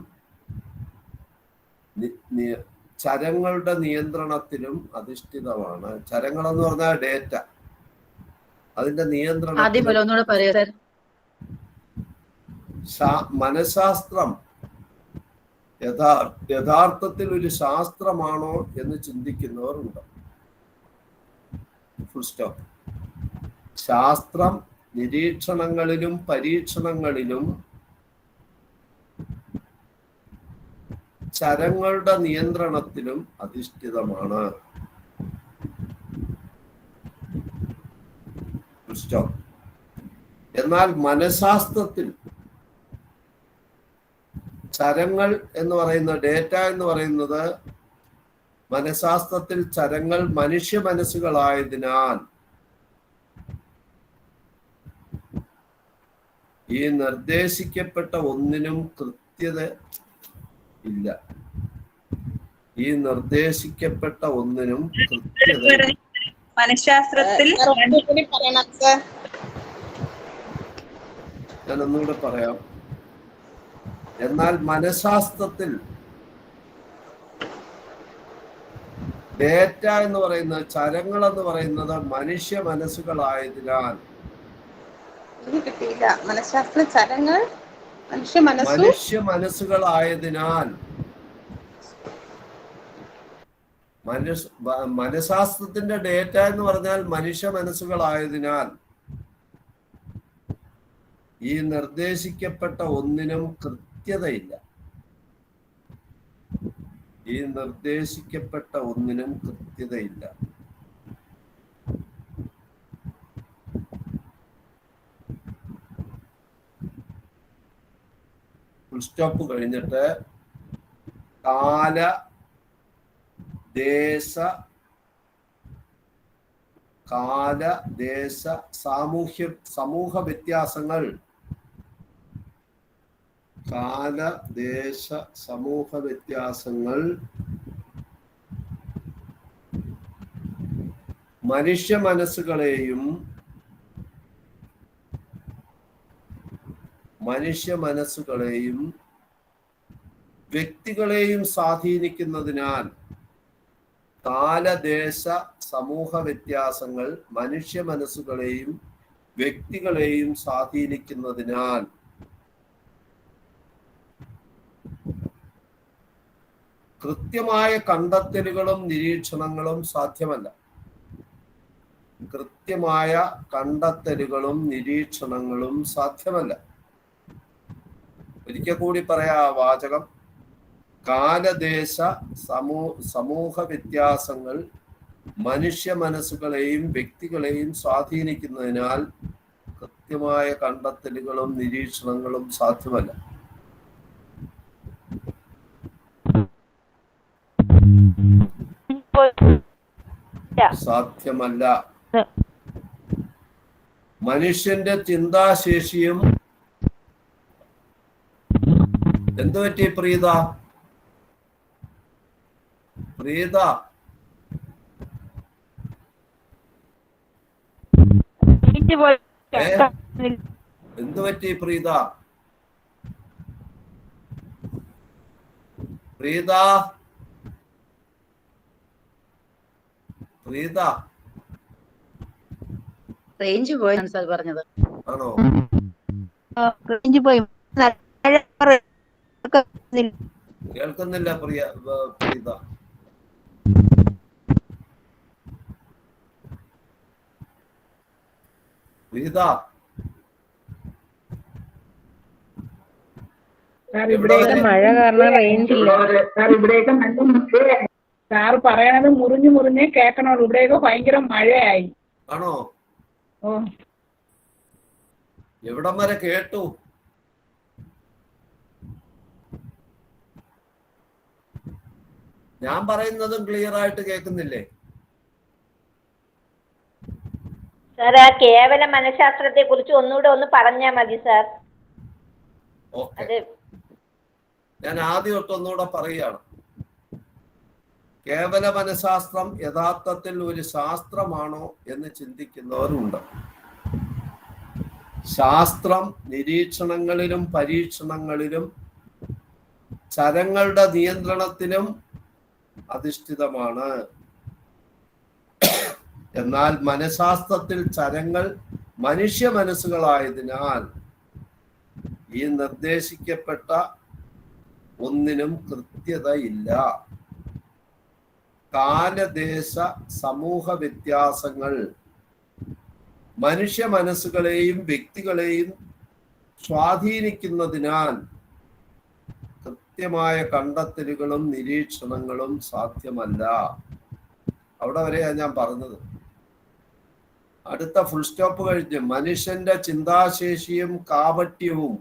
ചരങ്ങളുടെ നിയന്ത്രണത്തിലും അധിഷ്ഠിതമാണ്. ചരങ്ങൾ എന്ന് പറഞ്ഞാൽ ഡേറ്റ, അതിന്റെ നിയന്ത്രണം. മനഃശാസ്ത്രം യഥാർത്ഥത്തിൽ ഒരു ശാസ്ത്രമാണോ എന്ന് ചിന്തിക്കുന്നവരുണ്ട്. Full stop. ശാസ്ത്രം നിരീക്ഷണങ്ങളിലും പരീക്ഷണങ്ങളിലും ചരങ്ങളുടെ നിയന്ത്രണത്തിലും അധിഷ്ഠിതമാണ്. Full stop. എന്നാൽ മനഃശാസ്ത്രത്തിൽ ചരങ്ങൾ എന്ന് പറയുന്ന ഡേറ്റ എന്ന് പറയുന്നത്, മനഃശാസ്ത്രത്തിൽ ചരങ്ങൾ മനുഷ്യ മനസ്സുകളായതിനാൽ ഈ നിർദ്ദേശിക്കപ്പെട്ട ഒന്നിനും കൃത്യത ഇല്ല. ഈ നിർദ്ദേശിക്കപ്പെട്ട ഒന്നിനും കൃത്യത മനഃശാസ്ത്രത്തിൽ ഞാൻ ഒന്നുകൂടെ പറയാം. എന്നാൽ മനഃശാസ്ത്രത്തിൽ ഡേറ്റ എന്ന് പറയുന്നത്, ചരങ്ങൾ എന്ന് പറയുന്നത് മനുഷ്യ മനസ്സുകളായതിനാൽ മനഃശാസ്ത്ര ചരങ്ങൾ മനുഷ്യ മനസ്സുകളായതിനാൽ മനഃശാസ്ത്രത്തിന്റെ ഡേറ്റ എന്ന് പറഞ്ഞാൽ മനുഷ്യ മനസ്സുകളായതിനാൽ ഈ നിർദ്ദേശിക്കപ്പെട്ട ഒന്നിനും കൃത്യതയില്ല. ഈ നിർദ്ദേശിക്കപ്പെട്ട ഒന്നിനും കൃത്യതയില്ല. ഫുൾ സ്റ്റോപ്പ് കഴിഞ്ഞിട്ട് കാല ദേശ സമൂഹ വ്യത്യാസങ്ങൾ, കാലദേശ സമൂഹ വ്യത്യാസങ്ങൾ മനുഷ്യ മനസ്സുകളെയും വ്യക്തികളെയും സ്വാധീനിക്കുന്നതിനാൽ, കാലദേശ സമൂഹ വ്യത്യാസങ്ങൾ മനുഷ്യ മനസ്സുകളെയും വ്യക്തികളെയും സ്വാധീനിക്കുന്നതിനാൽ കൃത്യമായ കണ്ടെത്തലുകളും നിരീക്ഷണങ്ങളും സാധ്യമല്ല. കൃത്യമായ കണ്ടെത്തലുകളും നിരീക്ഷണങ്ങളും സാധ്യമല്ല. ഒരിക്കൽ കൂടി പറയാ വാചകം. കാലദേശ സമൂഹ വ്യത്യാസങ്ങൾ മനുഷ്യ മനസ്സുകളെയും വ്യക്തികളെയും സ്വാധീനിക്കുന്നതിനാൽ കൃത്യമായ കണ്ടെത്തലുകളും നിരീക്ഷണങ്ങളും സാധ്യമല്ല. സാധ്യമല്ല. മനുഷ്യന്റെ ചിന്താശേഷിയും എന്തുപറ്റി പ്രീത? എന്തുപറ്റി പ്രീത? റേഞ്ച് പോയി പറഞ്ഞത്. ആണോ? റേഞ്ച് പോയി. കേൾക്കുന്നില്ല പ്രീത. ഇവിടെയൊക്കെ മഴ കാരണം റേഞ്ച് ഇല്ല സാർ. ഇവിടെയൊക്കെ നല്ല മഴയായി. സാറ് പറയണത് മുറിഞ്ഞ് കേൾക്കണുള്ളൂ. ഇവിടെയൊക്കെ ഭയങ്കര മഴയായി. ആണോ? ഓ, എവിടം വരെ കേട്ടു? ഞാൻ പറയുന്നതും ക്ലിയർ ആയിട്ട് കേൾക്കുന്നില്ലേ? സാർ ആ കേവല മനഃശാസ്ത്രത്തെ കുറിച്ച് ഒന്നുകൂടെ ഒന്ന് പറഞ്ഞാൽ മതി സാർ. ഓക്കെ, ഞാൻ ആദ്യം തൊട്ട് ഒന്നുകൂടെ പറയുകയാണ്. കേവല മനഃശാസ്ത്രം യഥാർത്ഥത്തിൽ ഒരു ശാസ്ത്രമാണോ എന്ന് ചിന്തിക്കുന്നവരുണ്ട്. ശാസ്ത്രം നിരീക്ഷണങ്ങളിലും പരീക്ഷണങ്ങളിലും ചരങ്ങളുടെ നിയന്ത്രണത്തിലും അധിഷ്ഠിതമാണ്. എന്നാൽ മനഃശാസ്ത്രത്തിൽ ചരങ്ങൾ മനുഷ്യ മനസ്സുകളായതിനാൽ ഈ നിർദ്ദേശിക്കപ്പെട്ട ഒന്നിനും കൃത്യതയില്ല. കാലദേശ സമൂഹ വ്യത്യാസങ്ങൾ മനുഷ്യ മനസ്സുകളെയും വ്യക്തികളെയും സ്വാധീനിക്കുന്നതിനാൽ കൃത്യമായ കണ്ടെത്തലുകളും നിരീക്ഷണങ്ങളും സാധ്യമല്ല. അവിടെ വരെയാണ് ഞാൻ പറഞ്ഞത്. അടുത്ത ഫുൾ സ്റ്റോപ്പ് കഴിഞ്ഞ് മനുഷ്യന്റെ ചിന്താശേഷിയും കാപട്യവും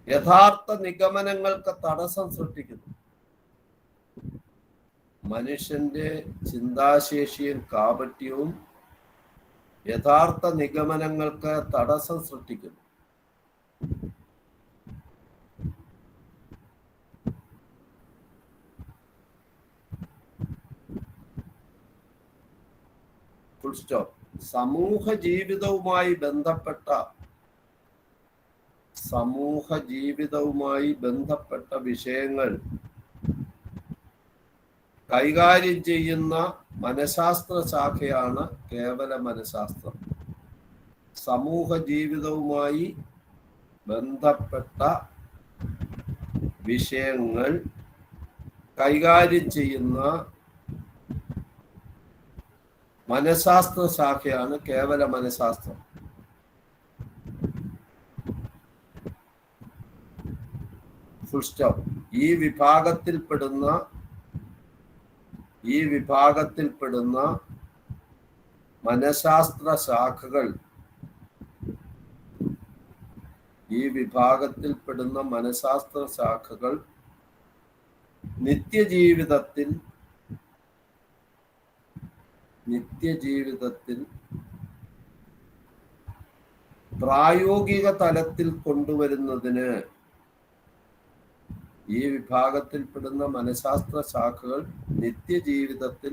യഥാർത്ഥ നിഗമനങ്ങൾക്ക് തടസ്സം സൃഷ്ടിക്കുന്നു. മനുഷ്യന്റെ ചിന്താശേഷിയും കാപട്യവും യഥാർത്ഥ നിഗമനങ്ങൾക്ക് തടസ്സം സൃഷ്ടിക്കുന്നു. Full stop. സമൂഹ ജീവിതവുമായി ബന്ധപ്പെട്ട വിഷയങ്ങൾ കൈകാര്യം ചെയ്യുന്ന മനഃശാസ്ത്ര ശാഖയാണ് കേവല മനഃശാസ്ത്രം. സമൂഹ ജീവിതവുമായി ബന്ധപ്പെട്ട വിഷയങ്ങൾ കൈകാര്യം ചെയ്യുന്ന മനഃശാസ്ത്ര ശാഖയാണ് കേവല മനഃശാസ്ത്രം. Full stop. ഈ വിഭാഗത്തിൽപ്പെടുന്ന മനഃശാസ്ത്ര ശാഖകൾ നിത്യജീവിതത്തിൽ പ്രായോഗിക തലത്തിൽ കൊണ്ടുവരുന്നതിന് ഈ വിഭാഗത്തിൽപ്പെടുന്ന മനഃശാസ്ത്ര ശാഖകൾ നിത്യജീവിതത്തിൽ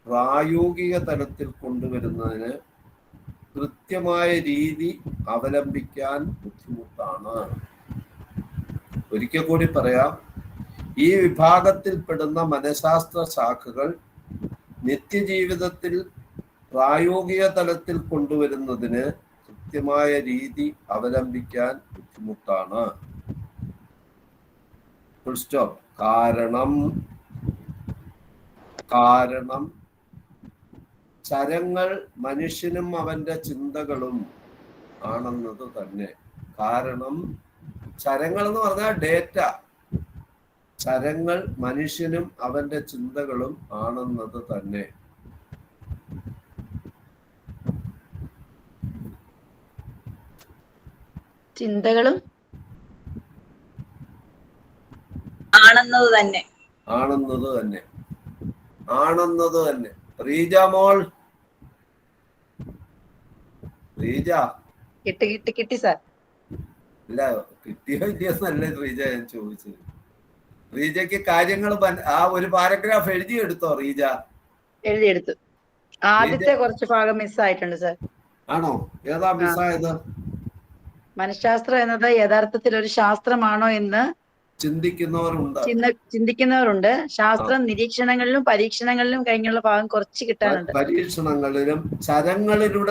പ്രായോഗിക തലത്തിൽ കൊണ്ടുവരുന്നതിന് കൃത്യമായ രീതി അവലംബിക്കാൻ ബുദ്ധിമുട്ടാണ്. ഒരിക്കൽ കൂടി പറയാം. ഈ വിഭാഗത്തിൽപ്പെടുന്ന മനഃശാസ്ത്ര ശാഖകൾ നിത്യജീവിതത്തിൽ പ്രായോഗിക തലത്തിൽ കൊണ്ടുവരുന്നതിന് കൃത്യമായ രീതി അവലംബിക്കാൻ ബുദ്ധിമുട്ടാണ്. Full stop. കാരണം ചരങ്ങൾ മനുഷ്യനും അവന്റെ ചിന്തകളും ആണെന്നത് തന്നെ. കാരണം ചരങ്ങൾ എന്ന് പറഞ്ഞാൽ ഡേറ്റ. ചരങ്ങൾ മനുഷ്യനും അവന്റെ ചിന്തകളും ആണെന്നത് തന്നെ. ചിന്തകളും ആണെന്നത് തന്നെ. റീജ മോൾ, റീജ കിട്ടി സാർ. ഇല്ല, കിട്ടിയോ ഇല്ലയെന്നല്ല റീജ ഞാൻ ചോദിച്ചത്. റീജയ്ക്ക് കാര്യങ്ങൾ ആ ഒരു പാരഗ്രാഫ് എഴുതിയെടുത്തോ റീജ? എഴുതിയെടുത്തു. ആദ്യത്തെ കുറച്ച് ഭാഗം മിസ്സായിട്ടുണ്ട് സാർ. ആണോ? ഏതാ മിസ്സായത്? മനഃശാസ്ത്രം എന്നത് യഥാർത്ഥത്തിൽ ഒരു ശാസ്ത്രമാണോ എന്ന് ചിന്തിക്കുന്നവരുണ്ട്. ശാസ്ത്രം നിരീക്ഷണങ്ങളിലും പരീക്ഷണങ്ങളിലും കഴിഞ്ഞുള്ള ഭാഗം കുറച്ച് കിട്ടാനുണ്ട്. പരീക്ഷണങ്ങളിലും ചരങ്ങളുടെ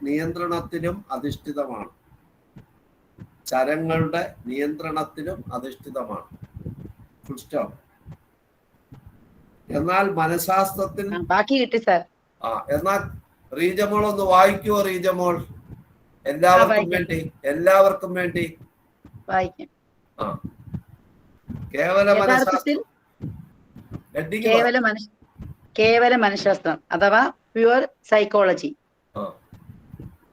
നിയന്ത്രണത്തിലും അധിഷ്ഠിതമാണ്. Full stop. എന്നാൽ മനഃശാസ്ത്രത്തിൽ ബാക്കി കിട്ടി സാർ. എന്നാൽ റീജമോൾ ഒന്ന് വായിക്കുവോ? റീജമോൾ എല്ലാവർക്കും വേണ്ടി വായിക്കാം. കേവല മനഃശാസ്ത്രം അഥവാ പ്യുവർ സൈക്കോളജി.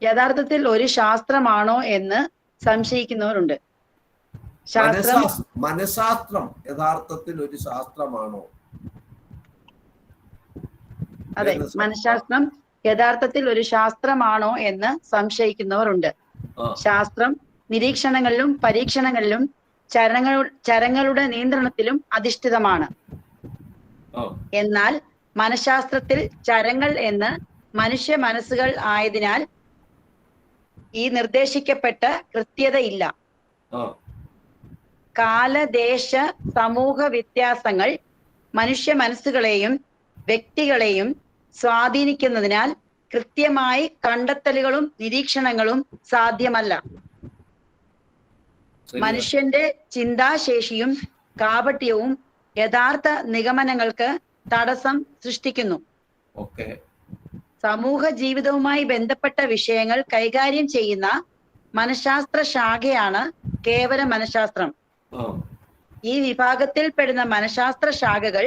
യഥാർത്ഥത്തിൽ ഒരു ശാസ്ത്രമാണോ എന്ന് സംശയിക്കുന്നവരുണ്ട്. മനഃശാസ്ത്രം യഥാർത്ഥത്തിൽ ഒരു ശാസ്ത്രമാണോ? അതെ, മനഃശാസ്ത്രം യഥാർത്ഥത്തിൽ ഒരു ശാസ്ത്രമാണോ എന്ന് സംശയിക്കുന്നവരുണ്ട്. ശാസ്ത്രം നിരീക്ഷണങ്ങളിലും പരീക്ഷണങ്ങളിലും ചരങ്ങളുടെ നിയന്ത്രണത്തിലും അധിഷ്ഠിതമാണ്. എന്നാൽ മനഃശാസ്ത്രത്തിൽ ചരങ്ങൾ എന്ന് മനുഷ്യ മനസ്സുകൾ ആയതിനാൽ ഈ നിർദ്ദേശിക്കപ്പെട്ട കൃത്യതയില്ല. കാലദേശ സമൂഹ വ്യത്യാസങ്ങൾ മനുഷ്യ മനസ്സുകളെയും വ്യക്തികളെയും സ്വാധീനിക്കുന്നതിനാൽ കൃത്യമായി കണ്ടെത്തലുകളും നിരീക്ഷണങ്ങളും സാധ്യമല്ല. മനുഷ്യന്റെ ചിന്താശേഷിയും കാപട്യവും യഥാർത്ഥ നിഗമനങ്ങൾക്ക് തടസ്സം സൃഷ്ടിക്കുന്നു. സമൂഹ ജീവിതവുമായി ബന്ധപ്പെട്ട വിഷയങ്ങൾ കൈകാര്യം ചെയ്യുന്ന മനഃശാസ്ത്ര ശാഖയാണ് കേവല മനഃശാസ്ത്രം. ഈ വിഭാഗത്തിൽപ്പെടുന്ന മനഃശാസ്ത്ര ശാഖകൾ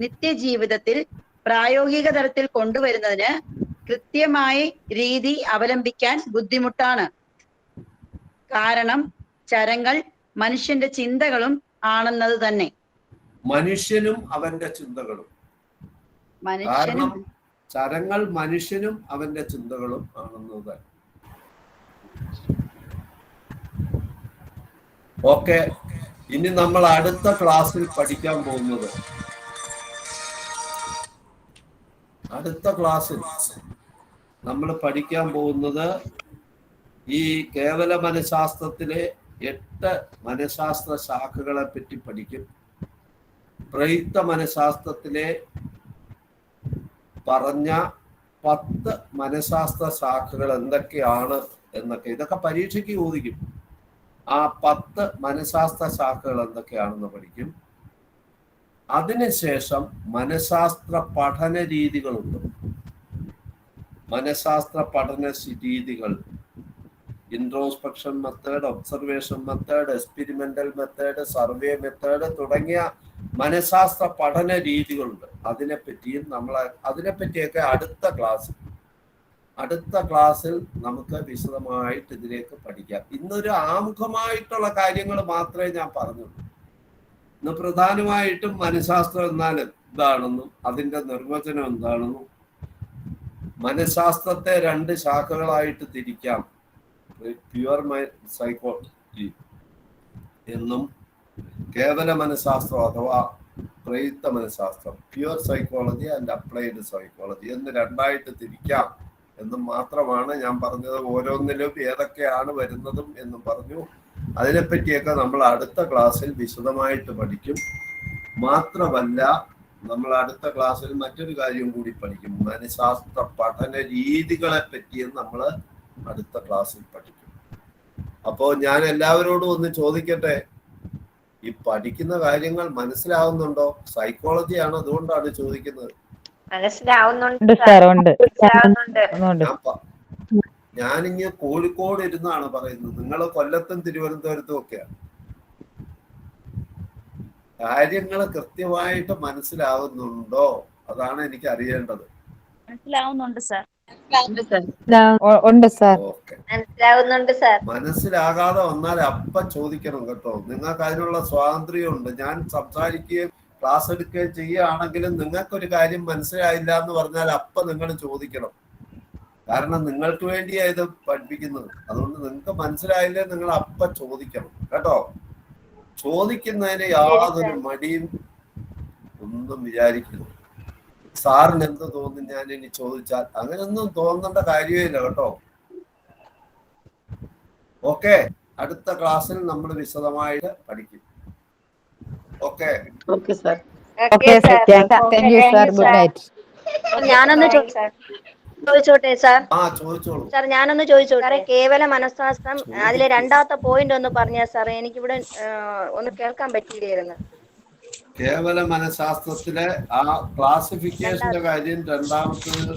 നിത്യജീവിതത്തിൽ പ്രായോഗിക തലത്തിൽ കൊണ്ടുവരുന്നതിന് കൃത്യമായി രീതി അവലംബിക്കാൻ ബുദ്ധിമുട്ടാണ്. കാരണം ചരങ്ങൾ മനുഷ്യന്റെ ചിന്തകളും ആണെന്നത് തന്നെ. മനുഷ്യനും അവന്റെ ചിന്തകളും. കാരണം ചരങ്ങൾ മനുഷ്യനും അവന്റെ ചിന്തകളും ആണെന്നത് തന്നെ. ഓക്കെ, ഇനി നമ്മൾ അടുത്ത ക്ലാസ്സിൽ പഠിക്കാൻ പോകുന്നത്, ഈ കേവല മനഃശാസ്ത്രത്തിലെ 8 മനഃശാസ്ത്ര ശാഖകളെ പറ്റി പഠിക്കും. പ്രയുക്ത മനഃശാസ്ത്രത്തിലെ പറഞ്ഞ 10 മനഃശാസ്ത്ര ശാഖകൾ എന്തൊക്കെയാണ് എന്നൊക്കെ, ഇതൊക്കെ പരീക്ഷയ്ക്ക് ചോദിക്കും. ആ 10 മനഃശാസ്ത്ര ശാഖകൾ എന്തൊക്കെയാണെന്ന് പഠിക്കും. അതിനുശേഷം മനഃശാസ്ത്ര പഠന രീതികളുണ്ട്. മനഃശാസ്ത്ര പഠന രീതികൾ introspection method, observation method, experimental method, survey method തുടങ്ങിയ മനഃശാസ്ത്ര പഠന രീതികളുണ്ട്. അതിനെപ്പറ്റിയൊക്കെ അടുത്ത ക്ലാസ്സിൽ നമുക്ക് വിശദമായിട്ട് ഇതിലേക്ക് പഠിക്കാം. ഇന്നൊരു ആമുഖമായിട്ടുള്ള കാര്യങ്ങൾ മാത്രമേ ഞാൻ പറഞ്ഞുള്ളൂ. ഇന്ന് പ്രധാനമായിട്ടും മനഃശാസ്ത്രം എന്നാൽ എന്താണെന്നും അതിൻ്റെ നിർവചനം എന്താണെന്നും, മനഃശാസ്ത്രത്തെ 2 ശാഖകളായിട്ട് തിരിക്കാം, പ്യുവർ സൈക്കോളജി എന്നും കേവല മനഃശാസ്ത്രം അഥവാ പ്രയുക്ത മനഃശാസ്ത്രം, pure psychology and applied psychology എന്ന് 2ആയിട്ട് തിരിക്കാം എന്നും മാത്രമാണ് ഞാൻ പറഞ്ഞത്. ഓരോന്നിലും ഏതൊക്കെയാണ് വരുന്നതും എന്നും പറഞ്ഞു. അതിനെപ്പറ്റിയൊക്കെ നമ്മൾ അടുത്ത ക്ലാസ്സിൽ വിശദമായിട്ട് പഠിക്കും. മാത്രമല്ല, നമ്മൾ അടുത്ത ക്ലാസ്സിൽ മറ്റൊരു കാര്യം കൂടി പഠിക്കും. മനഃശാസ്ത്ര പഠന രീതികളെ പറ്റിയും നമ്മൾ അടുത്ത ക്ലാസ്സിൽ പഠിക്കും. അപ്പോൾ ഞാൻ എല്ലാവരോടും ഒന്ന് ചോദിക്കട്ടെ, ഈ പഠിക്കുന്ന കാര്യങ്ങൾ മനസ്സിലാവുന്നുണ്ടോ? സൈക്കോളജിയാണ്, അതുകൊണ്ടാണ് ചോദിക്കുന്നത്. ഞാനിങ്ങനെ കോഴിക്കോട് ഇരുന്നാണ് പറയുന്നത്, നിങ്ങൾ കൊല്ലത്തും തിരുവനന്തപുരത്തും ഒക്കെയാണ്. കാര്യങ്ങൾ കൃത്യമായിട്ട് മനസ്സിലാവുന്നുണ്ടോ? അതാണ് എനിക്ക് അറിയേണ്ടത്. മനസ്സിലാവുന്നുണ്ട് സാർ. മനസ്സിലാകാതെ വന്നാൽ അപ്പം ചോദിക്കണം കേട്ടോ. നിങ്ങൾക്ക് അതിനുള്ള സ്വാതന്ത്ര്യമുണ്ട്. ഞാൻ സംസാരിക്കുകയും ക്ലാസ് എടുക്കുകയും ചെയ്യുകയാണെങ്കിലും നിങ്ങൾക്കൊരു കാര്യം മനസ്സിലായില്ല എന്ന് പറഞ്ഞാൽ അപ്പം നിങ്ങൾ ചോദിക്കണം. കാരണം നിങ്ങൾക്ക് വേണ്ടിയാണ് ഇത് പഠിപ്പിക്കുന്നത്. അതുകൊണ്ട് നിങ്ങൾക്ക് മനസ്സിലായില്ലേ നിങ്ങൾ അപ്പം ചോദിക്കണം കേട്ടോ. ചോദിക്കുന്നതിന് യാതൊരു മടിയും ഒന്നും വിചാരിക്കരുത്. സാറിന് എന്ത് തോന്നും ഞാൻ ഇനി ചോദിച്ചാൽ, അങ്ങനെയൊന്നും തോന്നേണ്ട കാര്യമില്ല കേട്ടോ. ഓക്കെ, അടുത്ത ക്ലാസ്സിൽ നമ്മൾ വിശദമായിട്ട് പഠിക്കും. ഓക്കെ ഞാനൊന്ന് ചോദിച്ചോട്ടെ സാർ? സാർ ഞാനൊന്ന് ചോദിച്ചോട്ടെ? കേവല മനഃശാസ്ത്രം അതിലെ 2ാമത്തെ പോയിന്റ് ഒന്ന് പറഞ്ഞാ സാറേ, എനിക്കിവിടെ ഒന്ന് കേൾക്കാൻ പറ്റിയില്ലായിരുന്നു. കേവല മനഃശാസ്ത്രത്തിലെ ആ ക്ലാസിഫിക്കേഷന്റെ കാര്യം 2ാമത്തേത്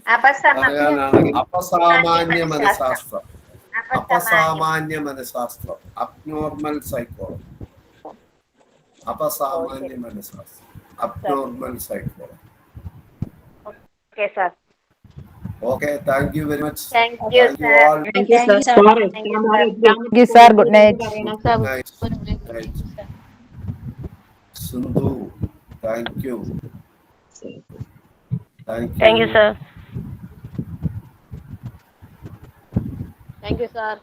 പറയാനാണെങ്കിൽ അപസാമാന്യ മനഃശാസ്ത്രം, അബ്നോർമൽ സൈക്കോളജി, അപസാമാന്യ മനഃശാസ്ത്രം, abnormal psychology. Okay, thank you very much. Thank you, sir. all. Thank you, sir. Thank you, sir. Thank you, sir. Good night. Night. Sindhu, thank you. Thank you, sir. Thank you, sir.